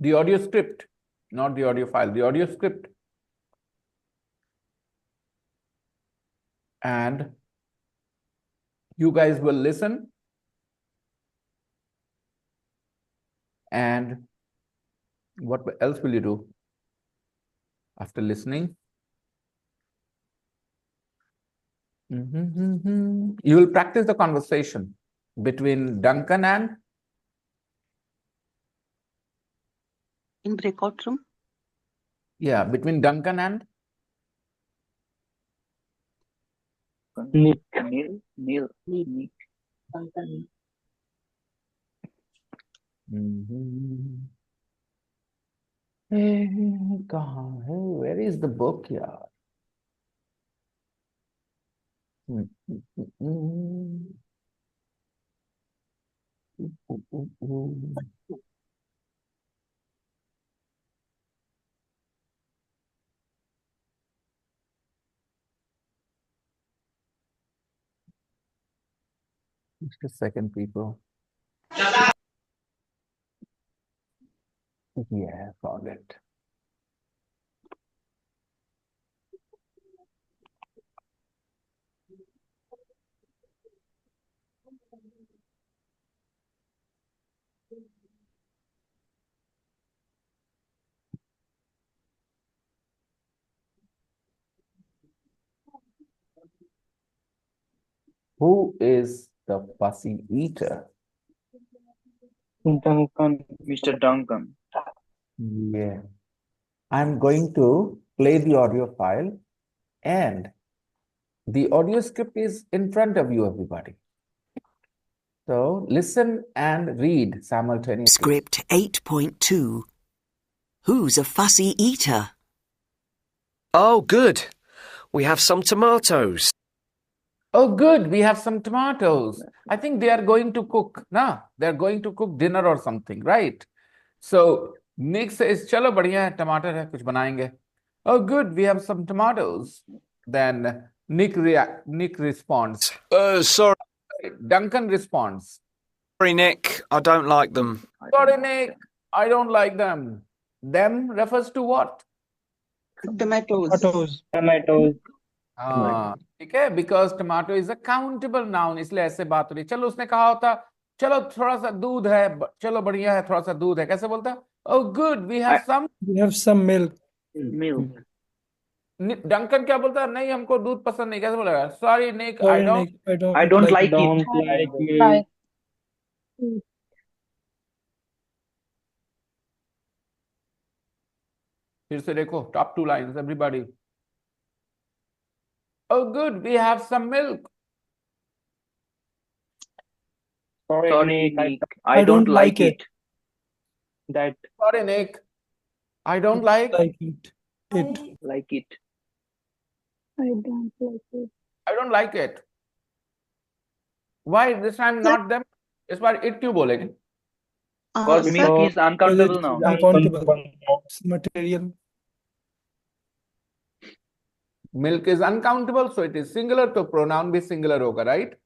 the audio script, not the audio file, the audio script. And you guys will listen and what else will you do after listening? You will practice the conversation between Duncan and In breakout room? yeah, between Duncan and Nick. Neil. कहाँ है? Where is the book, यार? Just a second, people. Yeah, found it. Who is the fussy eater? Duncan. Mr. Duncan. Yeah. I'm going to play the audio file and the audio script is in front of you, everybody. So listen and read simultaneously. Script 8.2. Who's a fussy eater? Oh, good. We have some tomatoes. Oh, good. We have some tomatoes. I think they are going to cook. Nah, they're going to cook dinner or something, right? So Nick says, "Chalo, बढ़िया है, टमाटर है, कुछ बनाएंगे." Oh, good. We have some tomatoes. Then Nick responds. Sorry, Duncan responds. Sorry, Nick. I don't like them. Sorry, Nick. I don't like them. Them refers to what? Tomatoes. Tomatoes. हाँ ठीक है, because tomato is a countable noun, इसलिए ऐसे बात हो रही। चलो उसने कहा होता चलो थोड़ा सा दूध है, चलो बढ़िया है, थोड़ा सा दूध है, कैसे बोलता? Oh good we have some We have some milk. Milk. Duncan क्या बोलता है? नहीं हमको दूध पसंद नहीं, कैसे बोलेगा? Sorry Nick I Sorry, don't Nick, I I don't don't like like it. it. Right. फिर से देखो top two lines everybody. Oh good we have some milk. Sorry, Nick. I I don't don't like like it. Sorry Nick I don't like Like it. It. Like it. I don't like it. I don't like it. Why this time not them? इस बार it क्यों बोलेंगे? Because sir, milk is Because uncountable it's now. uncountable. It's material. Milk is uncountable so it is singular, तो pronoun भी singular होगा, right?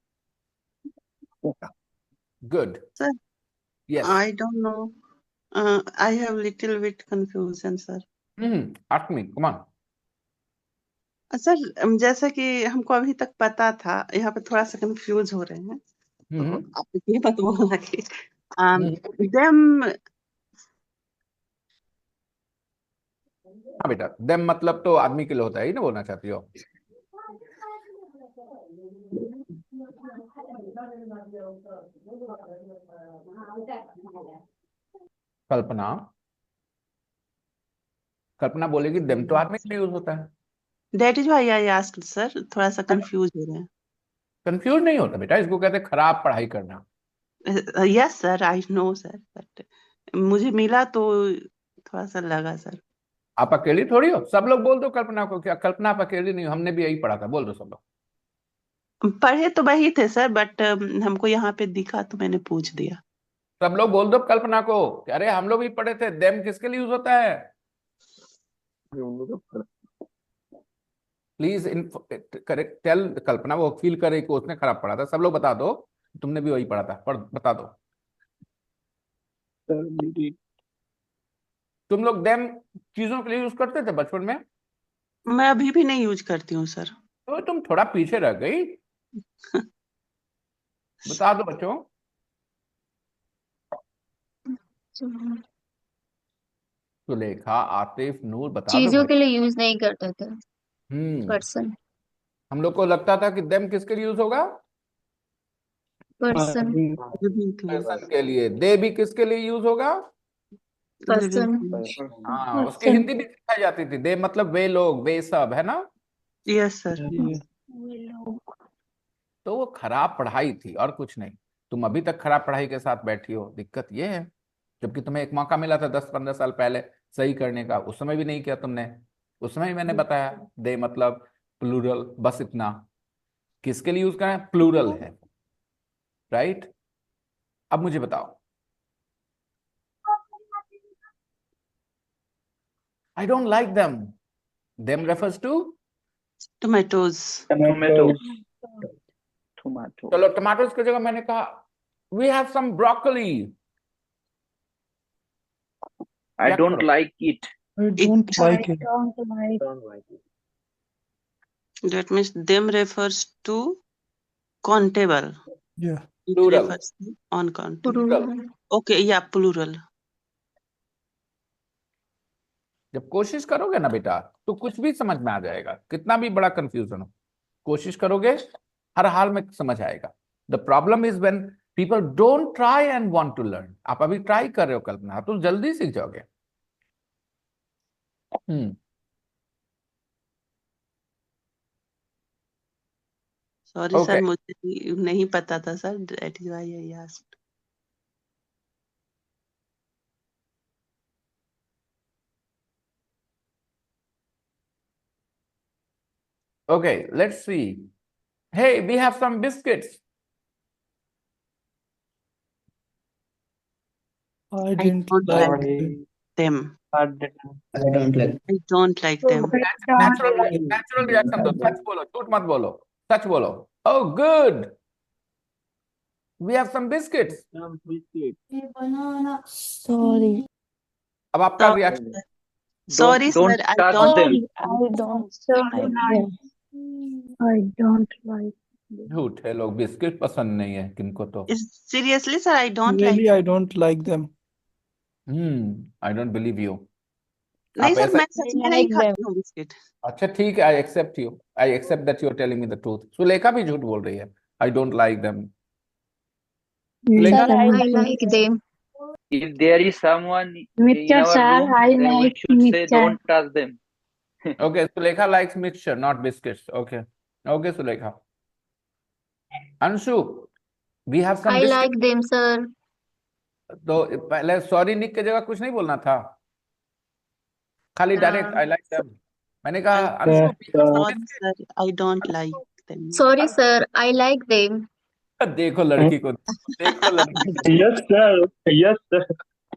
Good sir, yes. I don't know. I have little bit confusion, sir. Ask me come on. Sir जैसा कि हमको अभी तक पता था, यहाँ पे थोड़ा सा कंफ्यूज हो रहे हैं, तो आप ये मत बोलना कि देम। हाँ बेटा, देम मतलब तो आदमी के लिए होता है, ही ना बोलना चाहती हो? कल्पना कल्पना बोलेगी देम तो आदमी के लिए यूज होता है। That is why I asked sir, थोड़ा सा कंफ्यूज हो रहे हैं। कंफ्यूज नहीं होता बेटा, इसको कहते हैं खराब पढ़ाई करना। Yes sir, I know sir, but मुझे मिला तो थोड़ा सा लगा सर। आप अकेली थोड़ी हो, सब लोग बोल दो कल्पना को। क्या कल्पना आप अकेली नहीं हो, हमने भी यही पढ़ा था, बोल दो सब लोग। पढ़े तो वही थे सर, बट हमको यहाँ पे दिखा तो मैंने पूछ दिया। सब लोग बोल दो कल्पना को कि अरे हम लोग भी पढ़े थे, देम किसके लिए यूज होता है? प्लीज करेक्ट टेल कल्पना, वो फील करे कि उसने खराब पढ़ा था। सब लोग बता दो तुमने भी वही पढ़ा था, बता दो। तुम लोग देम चीजों के लिए यूज करते थे बचपन में? मैं अभी भी नहीं यूज करती हूँ सर। तो तुम थोड़ा पीछे रह गई। बता दो बच्चों। सुलेखा, आतिफ, नूर, बता दो चीजों भाई। के लिए यूज नहीं करते थे। पर्सन। हम लोग को लगता था कि देम किसके लिए यूज होगा? पर्सन। पर्सन के लिए। दे भी किसके लिए यूज होगा? पर्सन। हाँ, उसकी हिंदी भी सिखाई जाती थी। दे मतलब वे लोग, वे सब, है ना? Yes sir. तो वो खराब पढ़ाई थी और कुछ नहीं। तुम अभी तक खराब पढ़ाई के साथ बैठी हो, दिक्कत ये है। जबकि तुम्हें एक मौका मिला था 10-15 साल पहले सही करने का, उस समय भी नहीं किया तुमने। उस समय ही मैंने बताया दे मतलब प्लूरल, बस इतना। किसके लिए यूज करना है? प्लूरल है, राइट? अब मुझे बताओ। I don't like them. Them refers to tomatoes. चलो टमाटोज की जगह मैंने कहा we have some broccoli. I don't like it. I don't like it. Don't like it. That means them refers to countable. Yeah. It Plural. refers to uncountable. Plural. Okay, yeah, plural. जब कोशिश करोगे ना बेटा तो कुछ भी समझ में आ जाएगा, कितना भी बड़ा कंफ्यूजन हो, कोशिश करोगे हर हाल में समझ आएगा। The problem is when people don't try and want to learn. आप अभी ट्राई कर रहे हो कल्पना, तो जल्दी सीख जाओगे। Sorry Okay. सर, मुझे नहीं पता था sir, that is why I asked. Okay, let's see. Hey, we have some biscuits. I didn't like them. I don't like them. Natural reaction दो, सच बोलो, झूठ मत बोलो, सच बोलो। Oh, good. We have some biscuits. Sorry. अब आपका reaction. Sorry Don't sir, I touch don't. them. I don't like them. I don't like them. झूठ है, लोग बिस्किट पसंद नहीं है किनको तो. Seriously, sir, I don't like. Really, I don't like them. I don't believe you. नहीं आप सर, ऐसा, मैं सच में नहीं खाती हूँ बिस्किट. अच्छा ठीक है, I accept you. I accept that you are telling me the truth. Sulekha भी झूठ बोल रही है. I don't like them. Sulekha, Sir, I I like them. If there is someone in Mixture, our sir, room, I then we like should say mixture. don't touch them. okay, Sulekha likes mixture, not biscuits. Okay, okay, Sulekha. Anshu, we have some I biscuits. like them, sir. तो पहले sorry निक की जगह कुछ नहीं बोलना था, खाली direct आई like them. मैंने कहा Anshu, we have some Sorry, sir, I don't like them. Sorry, sir, I like them. biscuits. देखो लड़की को, देखो लड़की को, Yes, sir. Yes, sir.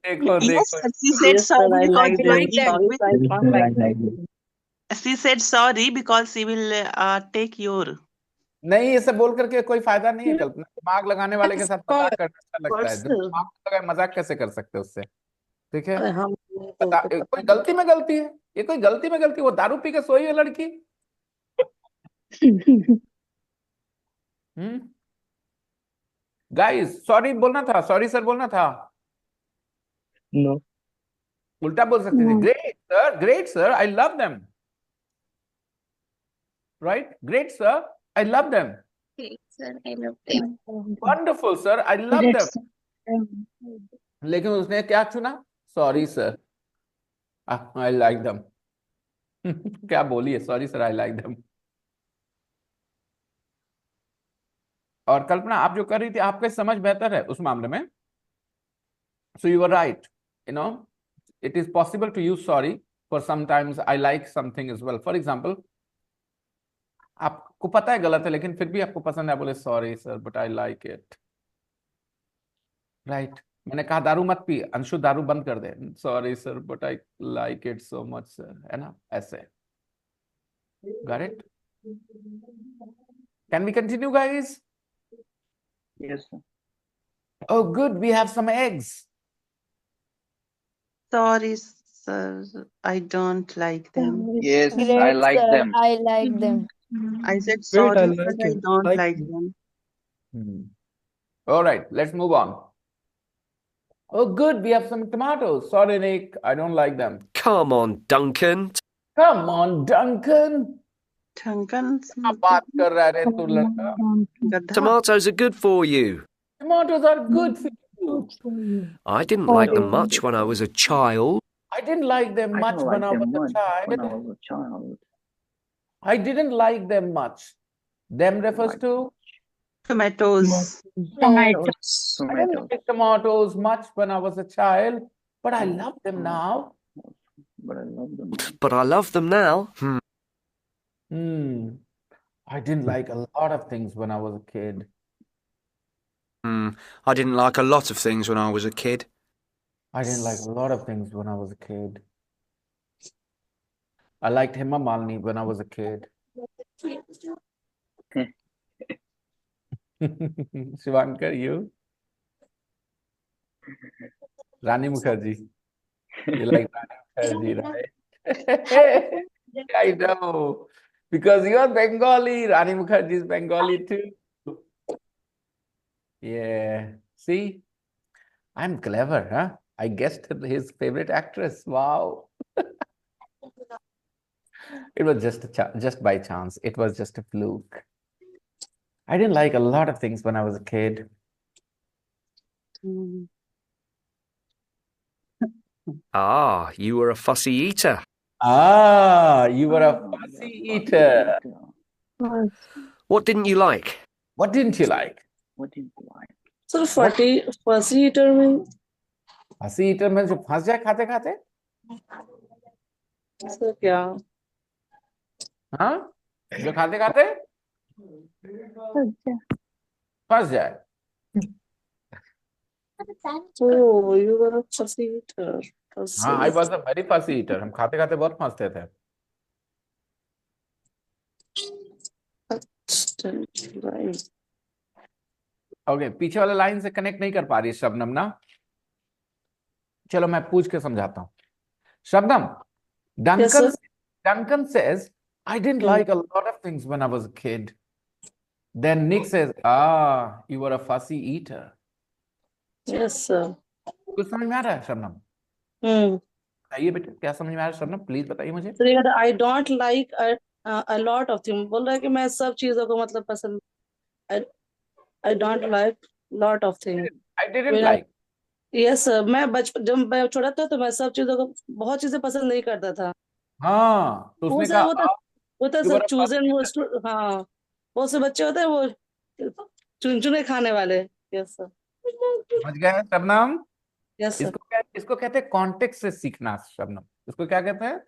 देखो Yes, देखो. sir, she said Yes, sir. sorry I because like she them. will take Sorry, with- sir, I don't like them. She said sorry because she will take your. नहीं, ऐसे बोल करके कोई फायदा नहीं है. कल्पना, दिमाग लगाने वाले के साथ मजाक करना अच्छा लगता है. जो दिमाग लगाए मजाक कैसे कर सकते हो उससे? ठीक है, कोई गलती में गलती है, ये कोई गलती में गलती. वो दारू पी के सोई है लड़की. गाइस, सॉरी बोलना था, सॉरी सर बोलना था. No. उल्टा बोल सकते थे, great sir, I love them. Right, great sir, I love them. Great, sir, I love them. Wonderful sir, I love them. लेकिन उसने क्या चुना? Sorry sir, I like them. क्या बोली है? Sorry sir, I like them. और कल्पना, आप जो कर रही थी, आपका समझ बेहतर है उस मामले में. So you are right, you know, it is possible to use sorry for sometimes I like something as well. For example, आपको पता है गलत है लेकिन फिर भी आपको पसंद है, बोले sorry sir but I like it. Right, मैंने कहा दारू मत पी, अंशु दारू बंद कर दे, sorry sir but I like it so much sir, है ना, ऐसे. Got it? Can we continue, guys? Yes, sir. Oh, good. We have some eggs. Sorry, sir, I don't like them. Yes, Great, I like sir, them. I like them. I said Great, sorry, I sir, like I it. don't Like like it. them. All right, let's move on. Oh, good. We have some tomatoes. Sorry, Nick. I don't like them. Come on, Duncan. Come on, Duncan. Duncan, क्या बात कर रहा है तू लड़का? गधा. Tomatoes are good for you. Tomatoes are good for you. I didn't like them much when I was a child. I didn't like them I much don't when like I them was a much child. when I was a child. I didn't like them much. Them refers to? Tomatoes. Tomatoes. I didn't like tomatoes much when I was a child, but I love them now. But I love them. But I love them now. I didn't like a lot of things when I was a kid. I didn't like a lot of things when I was a kid. I didn't like a lot of things when I was a kid. I liked Hema Malini when I was a kid. Shivankar, you? Rani Mukherjee. You like Rani Mukherjee, right? I know. Because you are Bengali. Rani Mukherjee is Bengali too. Yeah. See? I'm clever, huh? I guessed his favorite actress. Wow. It was just by chance. It was just a fluke. I didn't like a lot of things when I was a kid. Ah, you were a fussy eater. Ah, you were a fussy eater. What didn't you like? What didn't you like? What didn't you like? Sir, fussy eater means? Fussy eater means जो फंस जाए खाते खाते? Sir, क्या? हाँ? जो खाते खाते फंस जाए. Oh, you were a fussy eater. हाँ, I was a very fussy eater. हम खाते खाते बहुत फंसते थे. Right. ओके, पीछे वाला लाइन से कनेक्ट नहीं कर पा रही शबनम ना. चलो मैं पूछ के समझाता हूँ. Shabnam, Yes, sir. Duncan says, I didn't like a lot of things when I was a kid. Then Nick says, you were a fussy eater. Yes, sir. कुछ समझ में आ रहा है शबनम? बताइए बेटा, क्या समझ में आ रहा है शबनम? प्लीज बताइए मुझे. So I don't like a lot of things. बोल रहा है कि मैं सब चीजों को मतलब पसंद. I don't like lot of things. I didn't like. Yes, sir. मैं बचपन जब मैं छोटा था तो मैं सब चीजों को बहुत चीजें पसंद नहीं करता था. हाँ, तो उसने कहा वो तो सब चूजन वो हाँ वो से बच्चे होते हैं वो चुन खाने वाले. Yes sir. समझ गए शबनम? Yes sir. इसको कहते हैं कॉन्टेक्स्ट से सीखना शबनम. इसको क्या कहते हैं?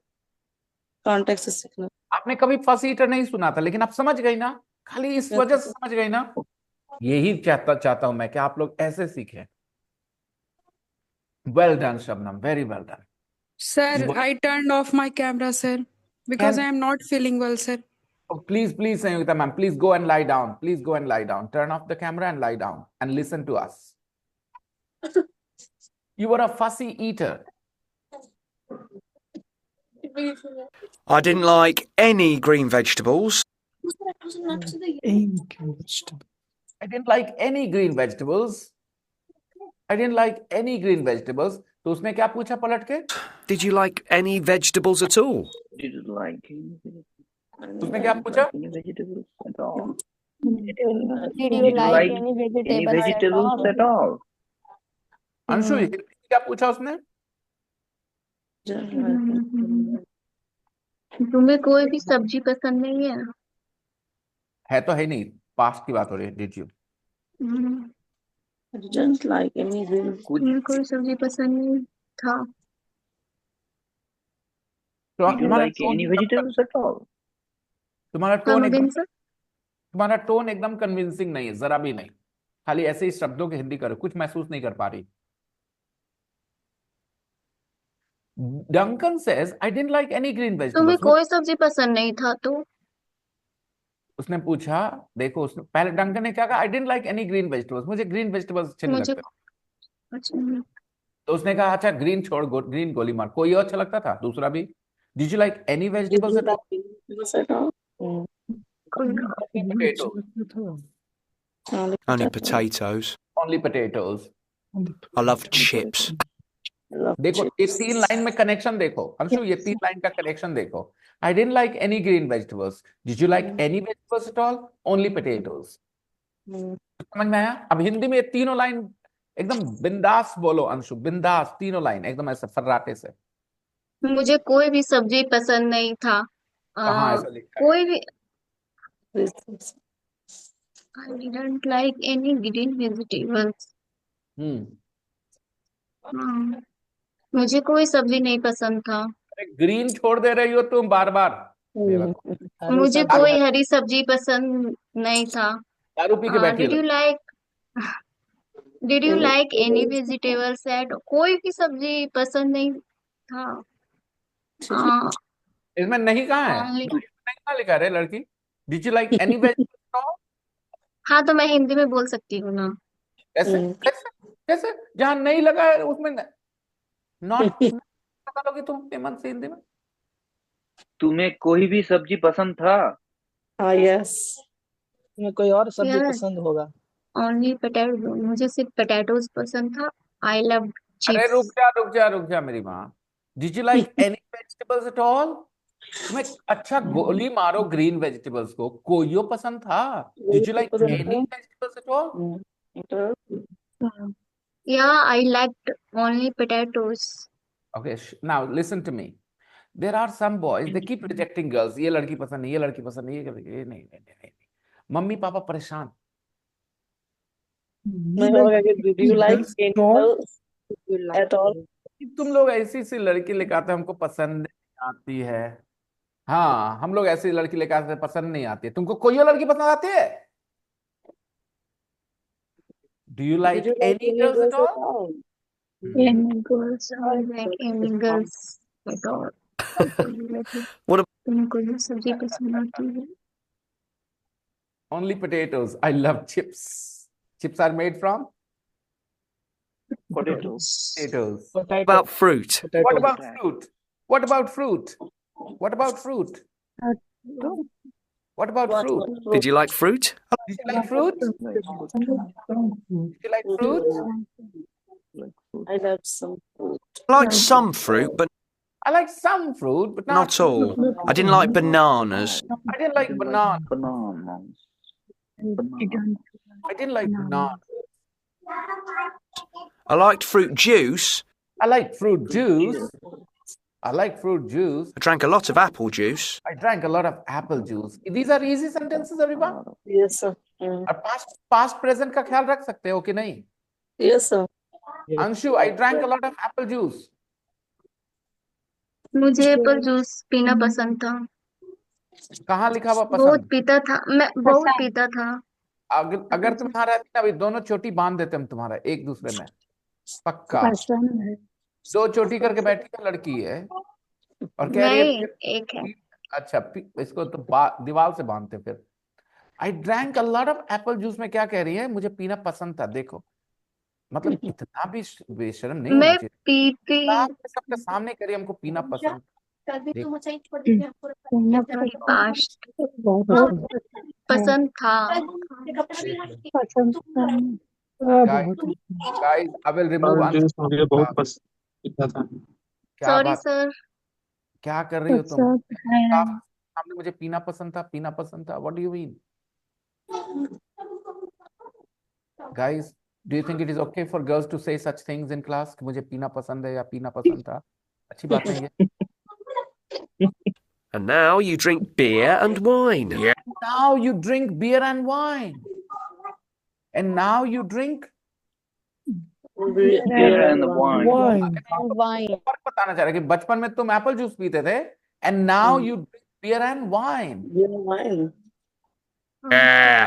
कॉन्टेक्स्ट से सीखना. आपने कभी फसी ईटर नहीं सुना था, लेकिन आप समझ गई ना, खाली इस वजह से समझ गई ना. यही चाहता हूं मैं कि आप लोग ऐसे सीखें. Well done Shabnam, very well done. Sir, I turned off my camera, sir, because I am not feeling well, sir. Oh, please, Sangeeta ma'am, please go and lie down. Please go and lie down. Turn off the camera and lie down and listen to us. You were a fussy eater. I didn't like any green vegetables. I didn't like any green vegetables. I didn't like any green vegetables. तो उसने क्या पूछा पलट के? Did you like any vegetables at all? Did you like उसने क्या पूछा? any vegetables at all? Did you like any vegetables at all? Anshu, क्या पूछा उसने? तुम्हें कोई भी सब्जी पसंद नहीं है? है तो है नहीं, पास्ट की बात हो रही है. Did you? I didn't like any green. तुम्हें कोई सब्जी पसंद नहीं था? Did you like any vegetables at all? तुम्हारा टोन एकदम कन्विंसिंग नहीं है, जरा भी नहीं. खाली ऐसे ही शब्दों की हिंदी करो, कुछ महसूस नहीं कर पा रही. Duncan says, I didn't like any green vegetables. तुम्हें कोई सब्जी पसंद नहीं था तो? उसने पूछा, देखो उसने पहले डंकन ने क्या कहा? I didn't like any green vegetables. मुझे ग्रीन वेजिटेबल्स अच्छे नहीं लगते. तो उसने कहा अच्छा ग्रीन छोड़, ग्रीन गोली मार. कोई और अच्छा लगता था दूसरा भी? Did you like any vegetables at all? Potatoes. Only potatoes. Only potatoes. I loved chips. देखो ये 3 लाइन में कनेक्शन देखो अंशु, ये 3 लाइन का कनेक्शन देखो. I didn't like any green vegetables. Did you like any vegetables at all? Only potatoes. समझ में आया? अब हिंदी में ये तीनों लाइन एकदम बिंदास बोलो अंशु, बिंदास तीनों लाइन एकदम ऐसे फर्राटे से. मुझे कोई भी सब्जी पसंद नहीं था. कोई भी. I didn't like any green vegetables. मुझे कोई सब्जी नहीं पसंद था. ग्रीन छोड़ दे रही हो तुम बार बार. मुझे कोई हरी सब्जी पसंद नहीं था. दारू पी के बैठी. Did you like any vegetables at? कोई भी सब्जी पसंद नहीं था. इसमें नहीं कहा है, नहीं कहा लिखा है लड़की. Did you like any vegetables? हाँ तो मैं हिंदी में बोल सकती हूँ ना. कैसे जहाँ नहीं लगा है उसमें नॉट लोगे तुम मन से हिंदी में. तुम्हें कोई भी सब्जी पसंद था? यस. तुम्हें कोई और सब्जी पसंद होगा? Only potato. मुझे सिर्फ potatoes पसंद था. I loved chips. अरे रुक जा मेरी माँ. Did you like any vegetables at all? तुम्हें अच्छा गोली मारो ग्रीन वेजिटेबल्स को, कोई पसंद था? Did you like any vegetables at all? Yeah, I liked only potatoes. Okay, now listen to me. There are some boys, they keep rejecting girls. ये लड़की पसंद नहीं, ये लड़की पसंद नहीं, ये नहीं. मम्मी पापा परेशान. Did you like any girls at all? तुम लोग ऐसी लड़की लेकर आते हमको पसंद नहीं आती है. हाँ, हम लोग ऐसी लड़की लेकर आते पसंद नहीं आती है. तुमको कोई और लड़की पसंद आती है? Do you like any girls at all? Any girls? I like any girls at all. तुम्हें कोई भी सब्जी पसंद आती है? Only potatoes. I love chips. Chips are made from potatoes. What about fruit? What about fruit? What about fruit? What about fruit? What about fruit? Did you like fruit? Did you like fruit? Did you like fruit? I love some fruit. I like some fruit, but I like some fruit, but not all. I didn't like bananas. I didn't like banana. Bananas. I didn't like banana. I liked fruit juice. I like fruit juice. I like fruit juice. I drank a lot of apple juice. I drank a lot of apple juice. These are easy sentences, everyone. Yes, sir. और past present का ख्याल रख सकते हो कि नहीं? Yes, sir. Anshu, I drank a lot of apple juice. मुझे Apple juice पीना पसंद था। कहाँ लिखा हुआ बहुत पसंद? पीता था, मैं बहुत पीता था। अगर तुम यहाँ रहती ना, अभी दोनों चोटी बांध देते हम तुम्हारा एक दूसरे में, पक्का। दो चोटी करके बैठी है लड़की है और कह रही है एक है। अच्छा, इसको तो दीवार से बांधते फिर। I drank a lot of Apple juice में क्या कह रही है? मुझे पीना पसंद था। देखो, मतलब इतना भी बेशर्म नहीं होना मैं चाहिए। पीती सबके सामने कह रही है हमको पीना पसंद। पसंद था। गाइस, आई विल रिमूव मुझे बहुत पसंद था। Sorry sir. क्या कर रही हो तुम? सामने मुझे पीना पसंद था, पीना पसंद था। What do you mean? Guys, do you think it is okay for girls to say such things in class कि मुझे पीना पसंद है या पीना पसंद था? अच्छी बात नहीं है। And now you drink beer and wine. Yeah. Now you drink beer and wine. And now you drink beer and wine. फर्क बताना चाह रहे कि बचपन में तुम एप्पल जूस पीते थे and now you drink beer and wine. Yeah.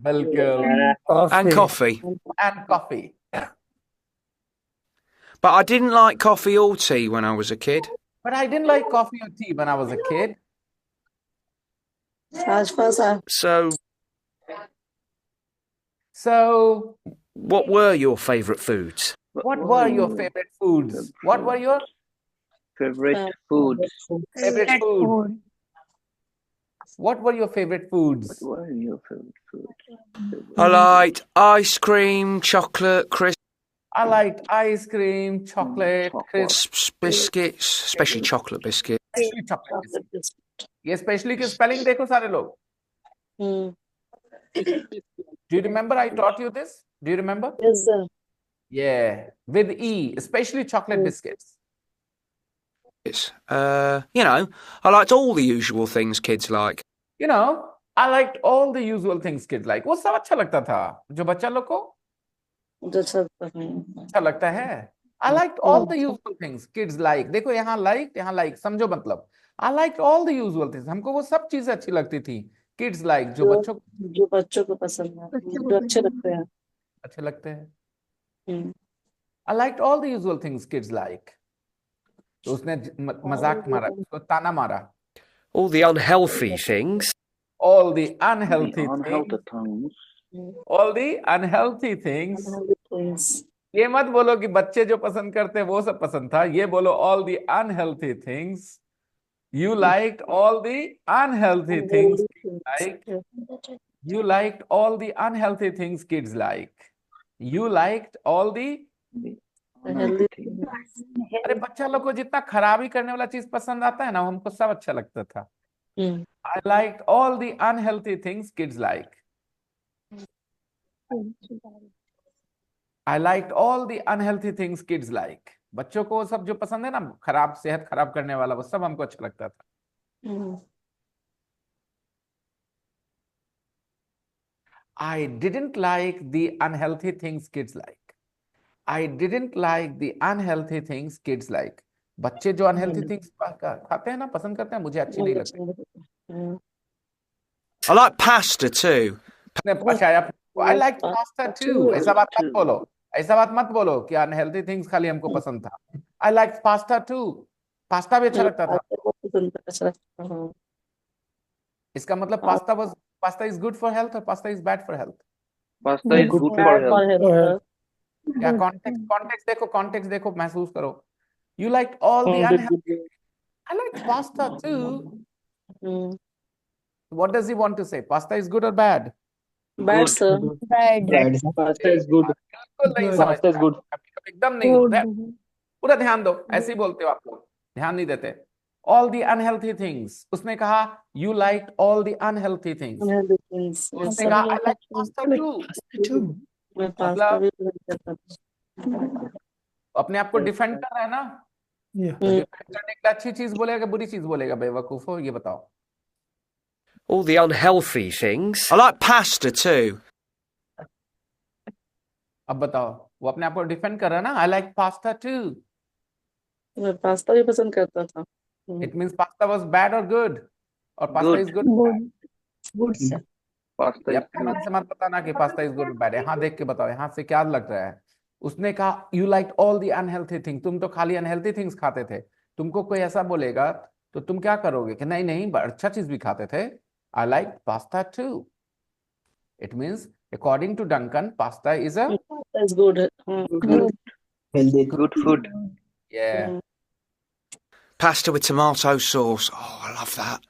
बिल्कुल. And coffee. And coffee. But I didn't like coffee or tea when I was a kid. But I didn't like coffee or tea when I was a kid. So, what were your favourite foods? What were your favorite foods? What were your favorite foods? Favorite food. What were your favorite foods? What were your favorite foods? I liked ice cream, chocolate, crisps. I liked ice cream, chocolate, crisps, biscuits, especially chocolate biscuits. Especially chocolate biscuits. ये especially के spelling देखो सारे लोग. Do you remember I taught you this? Do you remember? Yes, sir. Yeah, with E, especially chocolate biscuits. You know, I liked all the usual things kids like. You know, I liked all the usual things kids like. वो सब अच्छा लगता था जो बच्चा लोग को अच्छा लगता है. I liked all the usual things kids like. देखो यहाँ like समझो मतलब. I liked all the usual things. हमको वो सब चीजें अच्छी लगती थी. Kids like जो बच्चों को पसंद है, जो अच्छे लगते हैं. I liked all the usual things kids like. तो उसने मजाक मारा, उसको ताना मारा. All the unhealthy things. All the unhealthy things. All the unhealthy things. ये मत बोलो कि बच्चे जो पसंद करते हैं वो सब पसंद था. ये बोलो all the unhealthy things. You liked all the unhealthy things like. You liked all the unhealthy things kids like. You liked all the अरे बच्चा लोग को जितना खराबी करने वाला चीज पसंद आता है ना, हमको सब अच्छा लगता था. I liked all the unhealthy things kids like. I liked all the unhealthy things kids like. बच्चों को सब जो पसंद है ना, खराब सेहत खराब करने वाला, वो सब हमको अच्छा लगता था. I didn't like the unhealthy things kids like. I didn't like the unhealthy things kids like. बच्चे जो unhealthy things खाते हैं ना, पसंद करते हैं, मुझे अच्छी नहीं लगती. I like pasta too. I liked pasta too. ऐसा बात मत बोलो. ऐसा बात मत बोलो कि unhealthy things खाली हमको पसंद था. I liked pasta too. Pasta भी अच्छा लगता था. इसका मतलब pasta is good for health or pasta is bad for health? Pasta is good for health. क्या context देखो, महसूस करो. You liked all the unhealthy. I like pasta too. Mm. What does he want to say? Pasta is good or bad? Bad, Good. sir. Bad. Pasta is good. बिल्कुल नहीं Good. समझ Pasta is good. एकदम नहीं पूरा ध्यान दो ऐसे ही बोलते हो आप लोग ध्यान नहीं देते all the unhealthy things उसने कहा you liked all the unhealthy things Unhealthy things. Yes, उसने sir. कहा I like pasta too Too. मैं पास्ता मतलब भी पसंद करता था। अपने आप को डिफेंड कर रहा है ना Yeah. तो डिफेंड करने के लिए अच्छी चीज बोलेगा बुरी चीज बोलेगा बेवकूफ हो ये बताओ All the unhealthy things. I like pasta too. अब बताओ वो अपने आप को डिफेंड कर रहा है ना I like pasta too मैं पास्ता भी पसंद करता था। it means pasta was bad or good or pasta Good. is good or bad Good, sir. Pasta ये is अपने good. मन से मत बताना कि पास्ता इज गुड बैड है हाँ देख के बताओ यहाँ से क्या लग रहा है उसने कहा you like all the unhealthy thing तुम तो खाली अनहेल्थी थिंग्स खाते थे तुमको कोई ऐसा बोलेगा तो तुम क्या करोगे कि नहीं नहीं अच्छा चीज भी खाते थे I like pasta too it means according to Duncan pasta is a That's good. Good. Healthy. Good food. yeah Pasta with tomato sauce. Oh, I love that.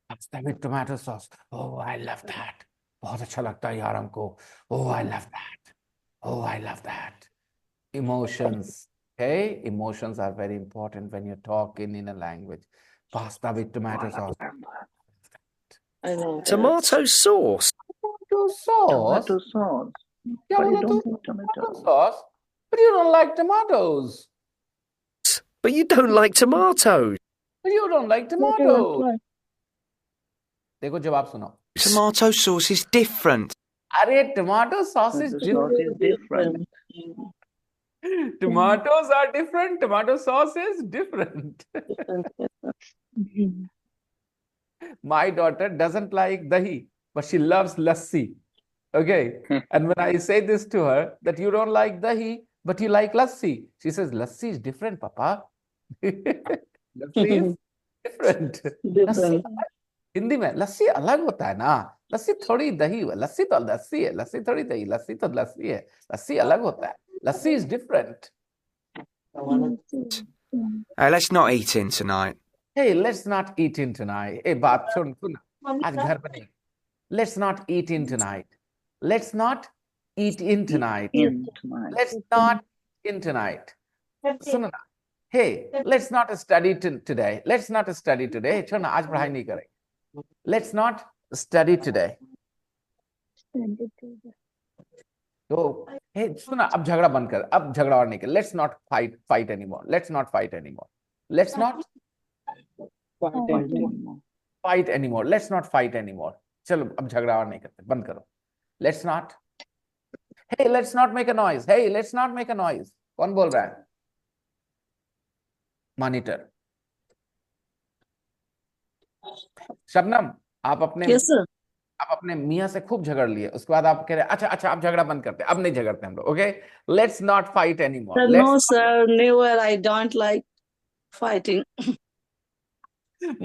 pasta with tomato sauce oh I love that बहुत अच्छा लगता है यार हमको oh I love that oh I love that emotions okay emotions are very important when you're talking in a language pasta with tomato sauce I know. Tomato sauce. tomato sauce Tomato sauce. क्या But you बोला तू don't like tomato. tomato sauce but you don't like tomatoes But you don't like tomatoes. but you don't like tomatoes देखो जवाब सुनो Tomato sauce is different. अरे tomato sauce is The sauce is different. tomatoes are different tomato sauce is different my daughter doesn't like dahi but she loves lassi okay and when I say this to her that you don't like dahi but you like lassi she says lassi is different papa lassi is different lassi Hindi में लस्सी अलग होता है ना लस्सी थोड़ी दही लस्सी तो लस्सी है लस्सी थोड़ी दही लस्सी तो लस्सी है लस्सी अलग होता है लस्सी is different Hey, let's not eat in tonight. hey let's not eat in tonight ए बात सुन सुन आज घर पे नहीं let's not eat in tonight let's not eat in tonight In tonight. let's not in tonight सुनो ना hey let's not study today let's not study today छोड़ ना आज पढ़ाई नहीं करेंगे let's not study today तो हे सुना अब झगड़ा बंद कर अब झगड़ा और नहीं कर let's not fight anymore let's not fight anymore let's not fight anymore let's not fight anymore चलो अब झगड़ा और नहीं करते बंद करो let's not hey let's not make a noise hey let's not make a noise कौन बोल रहा है मॉनिटर शबनम आप अपने Yes, sir. आप अपने मियाँ से खूब झगड़ लिए उसके बाद आप कह रहे अच्छा अच्छा आप झगड़ा बंद करते अब नहीं झगड़ते हम लोग okay let's not fight anymore Sir, no, sir. Never. I don't like fighting.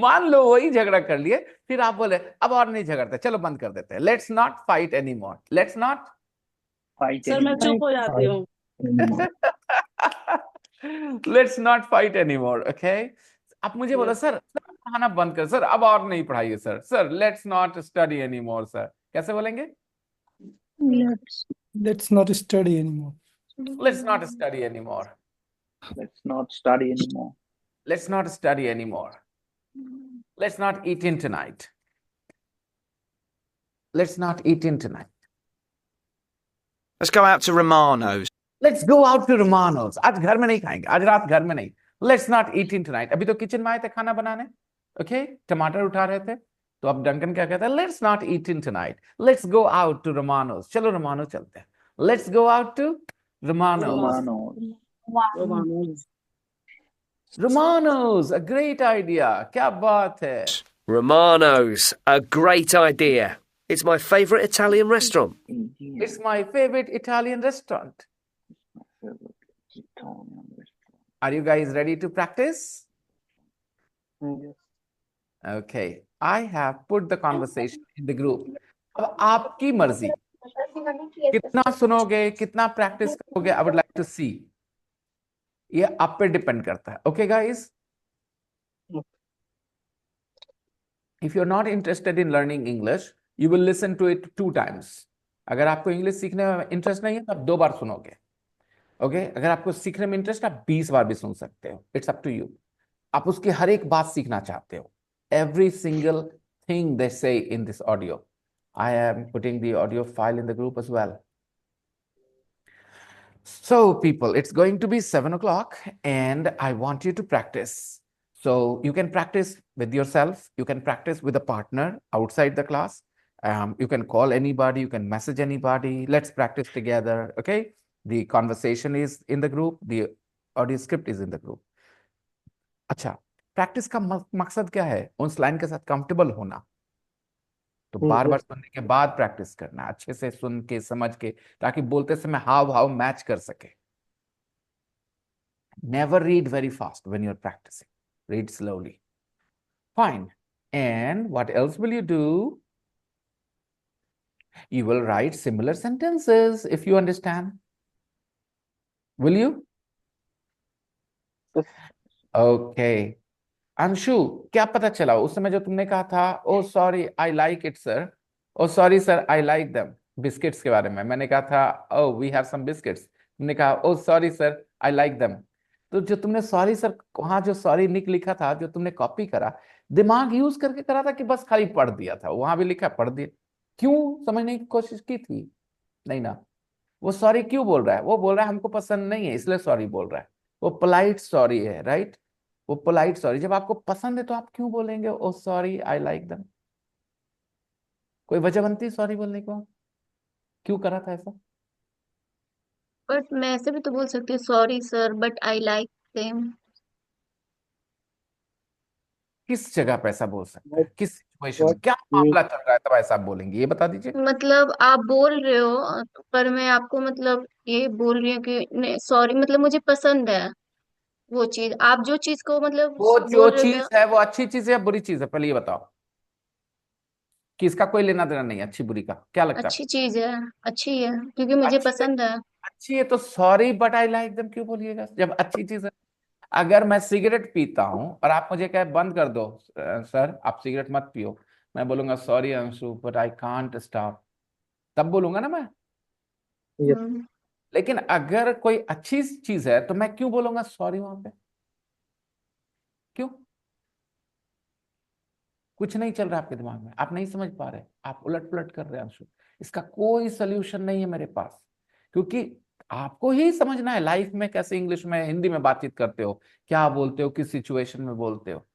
मान लो वही झगड़ा कर लिए फिर आप बोले अब और नहीं झगड़ते चलो बंद कर देते हैं let's not fight anymore let's not Fight Sir, मैं anymore. चुप हो जाती हूँ। Let's not fight anymore okay आप मुझे बोलो सर पढ़ाना बंद कर सर अब और नहीं पढ़ाइए sir sir let's not study anymore sir कैसे बोलेंगे Let's not study anymore. Let's not study anymore Let's not study anymore. let's not study anymore let's not eat in tonight let's not eat in tonight Let's go out to Romano's. let's go out to Romano's आज घर में नहीं खाएंगे आज रात घर में नहीं let's not eat in tonight अभी तो किचन में आए थे खाना बनाने ओके टमाटर उठा रहे थे तो अब डंकन क्या कहता है let's not eat in tonight let's go out to Romano's चलो रोमानो चलते हैं let's go out to Romano's Romano's a great idea क्या बात है Romano's, a great idea. It's my favourite Italian restaurant. it's my favorite Italian restaurant are you guys ready to practice Yes. okay I have put the conversation in the group अब आपकी मर्जी कितना सुनोगे कितना practice करोगे I would like to सी ये आप पे डिपेंड करता है okay guys If you're not interested in learning English, you will listen to it 2 times. अगर आपको इंग्लिश सीखने में इंटरेस्ट नहीं है तो आप 2 बार सुनोगे. ओके अगर आपको सीखने में इंटरेस्ट, आप 20 बार भी सुन सकते हो. It's up to you. आप उसकी हर एक बात सीखना चाहते हो. Every single thing they say in this audio. I am putting the audio file in the group as well. So people, it's going to be 7 o'clock and I want you to practice. So you can practice with yourself. You can practice with a partner outside the class. You can call anybody. You can message anybody. Let's practice together. Okay. The conversation is in the group. The audio script is in the group. अच्छा, practice का मकसद क्या है? उस line के साथ comfortable होना. तो बार बार सुनने के बाद प्रैक्टिस करना, अच्छे से सुन के समझ के, ताकि बोलते समय हाव भाव मैच कर सके. Never read very fast when you are practicing. Read slowly. Fine. And what else will you do? You will write similar sentences if you understand. Will you? Okay. Anshu, क्या पता चला उस समय जो तुमने कहा था, oh sorry I like it sir, oh sorry sir I like them, biscuits के बारे में मैंने कहा था, oh we have some biscuits, तुमने कहा oh sorry sir I like them. तो जो तुमने सॉरी सर, वहां जो सॉरी निक लिखा था, जो तुमने कॉपी करा, दिमाग यूज करके करा था कि बस खाली पढ़ दिया था? वहां भी लिखा पढ़ दिया. क्यों समझने की कोशिश की थी? नहीं ना. वो सॉरी क्यों बोल रहा है? वो बोल रहा है हमको पसंद नहीं है इसलिए सॉरी बोल रहा है. वो पोलाइट सॉरी है, राइट? वो पोलाइट सॉरी. जब आपको पसंद है तो आप क्यों बोलेंगे ओ सॉरी आई लाइक देम? कोई वजह बनती है सॉरी बोलने को? क्यों करा था ऐसा? बट मैं ऐसे भी तो बोल सकती हूँ sorry sir but I like them. किस जगह पे ऐसा बोल सकते हैं? किस सिचुएशन में? क्या मामला चल रहा है तब ऐसा आप बोलेंगे? ये बता दीजिए. मतलब आप बोल रहे हो पर मैं आपको मतलब ये बोल रही हूँ कि सॉरी मतलब मुझे पसंद है वो चीज, आप जो चीज को मतलब वो जो बोल रहे हो चीज है वो अच्छी चीज है या बुरी चीज है? पहले ये बताओ कि इसका कोई लेना देना नहीं है अच्छी बुरी का. क्या लगता है? अच्छी चीज है. अच्छी है क्योंकि मुझे अच्छी है. पसंद है. अच्छी है तो sorry but I like them क्यों बोलिएगा जब अच्छी चीज है? अगर मैं सिगरेट पीता हूं और आप मुझे कहे बंद कर दो सर, आप सिगरेट मत पियो, मैं बोलूंगा sorry Anshu but I can't stop, तब बोलूंगा ना मैं. लेकिन अगर कोई अच्छी चीज है तो मैं क्यों बोलूंगा सॉरी वहां पे? क्यों? कुछ नहीं चल रहा आपके दिमाग में, आप नहीं समझ पा रहे, आप उलट पुलट कर रहे हैं अंशु. इसका कोई सोल्यूशन नहीं है मेरे पास, क्योंकि आपको ही समझना है लाइफ में कैसे इंग्लिश में हिंदी में बातचीत करते हो, क्या बोलते हो, किस सिचुएशन में बोलते हो.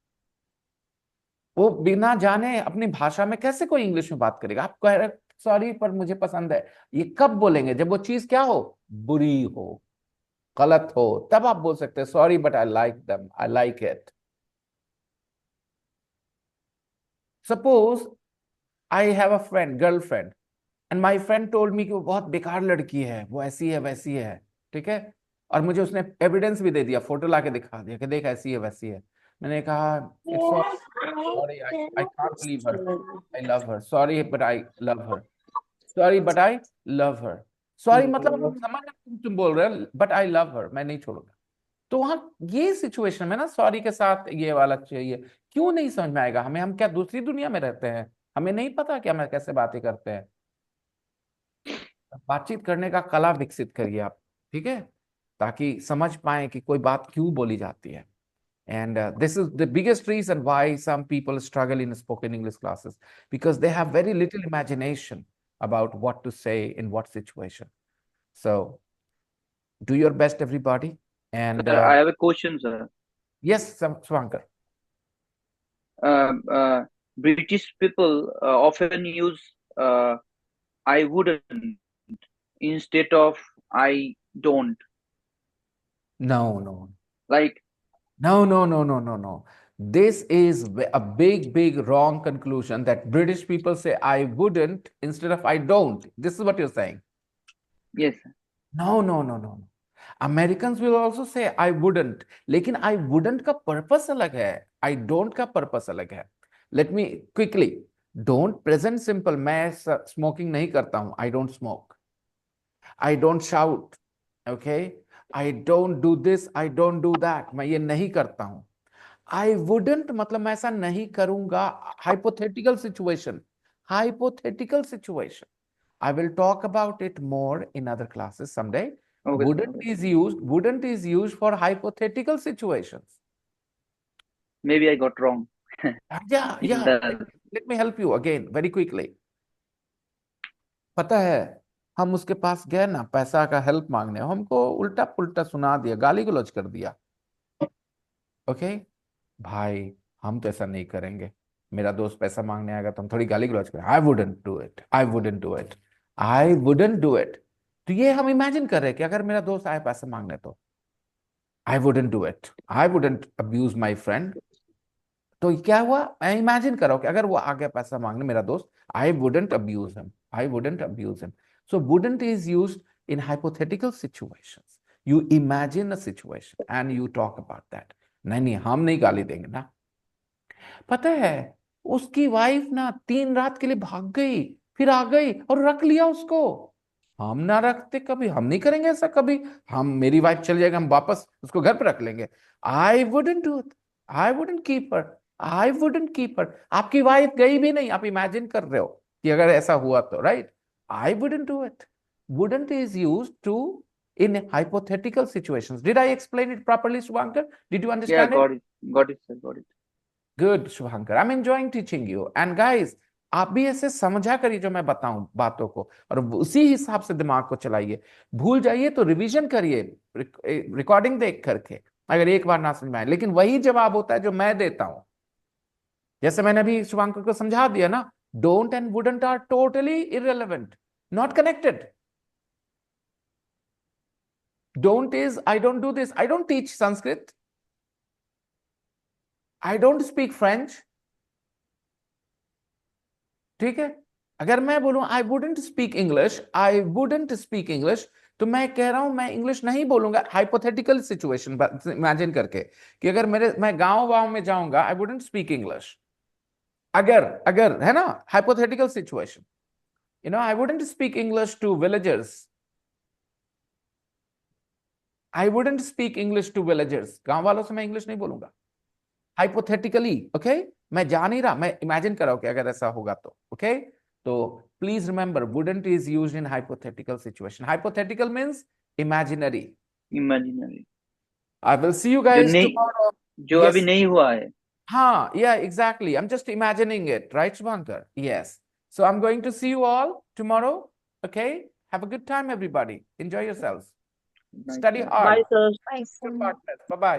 वो बिना जाने अपनी भाषा में कैसे कोई इंग्लिश में बात करेगा? आप कह रहे सॉरी पर मुझे पसंद है, ये कब बोलेंगे? जब वो चीज क्या हो? बुरी हो, गलत हो, तब आप बोल सकते हैं sorry but I like them, I like it. Suppose I have a friend, girlfriend, and my friend told me कि वो बहुत बेकार लड़की है, वो ऐसी है वैसी है, ठीक है, और मुझे उसने एविडेंस भी दे दिया, फोटो लाके दिखा दिया कि देख ऐसी है वैसी है. मैंने कहा it's sorry I can't believe her, I love her, sorry but I love her, sorry but I love her. Sorry मतलब समझ तुम बोल रहे हो बट आई लव हर, मैं नहीं छोड़ूंगा. तो वहां ये सिचुएशन में ना सॉरी के साथ ये वाला चाहिए. क्यों नहीं समझ में आएगा हमें? हम क्या दूसरी दुनिया में रहते हैं? हमें नहीं पता कि हम कैसे बातें करते हैं? बातचीत करने का कला विकसित करिए आप, ठीक है, ताकि समझ पाए कि कोई बात क्यों बोली जाती है. And this is the biggest reason why some people struggle in spoken English classes, because they have very little imagination about what to say in what situation. So do your best, everybody. And sir, I have a question, sir. Yes, Swankar. British people often use I wouldn't instead of I don't. No. Like No. This is a big wrong conclusion that British people say I wouldn't instead of I don't. This is what you're saying. Yes. No. Americans will also say I wouldn't. लेकिन I wouldn't का purpose अलग है, I don't का purpose अलग है. Let me quickly. Don't present simple. मैं smoking नहीं करता हूँ. I don't smoke. I don't shout. Okay. I don't do this, I don't do that. मैं ये नहीं करता हूं. I wouldn't मतलब मैं ऐसा नहीं करूंगा. Hypothetical situation. Hypothetical situation. I will talk about it more in other classes someday. Okay, Wouldn't okay. is used for hypothetical situations. Maybe I got wrong. Yeah. Let me help you again very quickly. पता है हम उसके पास गए ना पैसा का help मांगने, हमको उल्टा पुल्टा सुना दिया, गाली गलौज कर दिया. ओके भाई हम तो ऐसा नहीं करेंगे, मेरा दोस्त पैसा मांगने आएगा तो हम थोड़ी गाली गलौज करें. आई wouldn't do it, I wouldn't do it, I wouldn't do it. तो ये हम इमेजिन कर रहे हैं कि अगर मेरा दोस्त आए पैसा मांगने तो आई wouldn't do it, I wouldn't abuse my friend. तो क्या हुआ, मैं इमेजिन कर रहा हूं कि अगर वो आ गया पैसा मांगने मेरा दोस्त, I wouldn't abuse him, I wouldn't abuse him. So wouldn't is used in hypothetical situations. You imagine a situation and you talk about that. नहीं हम नहीं गाली देंगे ना. पता है उसकी वाइफ ना 3 रात के लिए भाग गई, फिर आ गई और रख लिया उसको. हम ना रखते कभी, हम नहीं करेंगे ऐसा कभी. हम मेरी वाइफ चल जाएगा, हम वापस उसको घर पर रख लेंगे. आई wouldn't do it, I wouldn't keep her, I wouldn't keep her. आपकी वाइफ गई भी नहीं, आप इमेजिन कर रहे हो कि अगर ऐसा हुआ तो, right. I wouldn't do it. Wouldn't is used to in hypothetical situations. Did I explain it properly, Shubhankar? Did you understand it? Got it, sir, got it. Good, Shubhankar. I'm enjoying teaching you. And guys, आप भी ऐसे समझा करिए जो मैं बताऊं बातों को, और उसी हिसाब से दिमाग को चलाइए. भूल जाइए तो रिवीजन करिए रिकॉर्डिंग देख करके, अगर एक बार ना समझ में आए. लेकिन वही जवाब होता है जो मैं देता हूं. जैसे मैंने अभी शुभांकर को समझा दिया ना, don't and wouldn't are totally irrelevant, not connected. Don't is I don't do this. I don't teach Sanskrit. I don't speak French. ठीक है. अगर मैं बोलूं I wouldn't speak English, I wouldn't speak English, तो मैं कह रहा हूं मैं इंग्लिश नहीं बोलूंगा. हाइपोथेटिकल सिचुएशन इमेजिन करके कि अगर मैं गांव में जाऊंगा, I wouldn't speak English. अगर है ना, hypothetical situation. I wouldn't speak English to villagers. I wouldn't speak English to villagers. गांव वालों से मैं इंग्लिश नहीं बोलूंगा. Hypothetically, okay? मैं जा नहीं रहा, मैं इमेजिन कर रहा हूं कि अगर ऐसा होगा तो, okay? तो please remember, wouldn't is used in hypothetical situation. Hypothetical means imaginary. Imaginary. I will see you guys tomorrow. जो अभी नहीं हुआ है. हाँ, yeah, exactly. I'm just imagining it, right, Shubhankar? Yes. So I'm going to see you all tomorrow. Okay? Have a good time, everybody. Enjoy yourselves. Study hard. Bye, sir. Bye, sir. Bye-bye.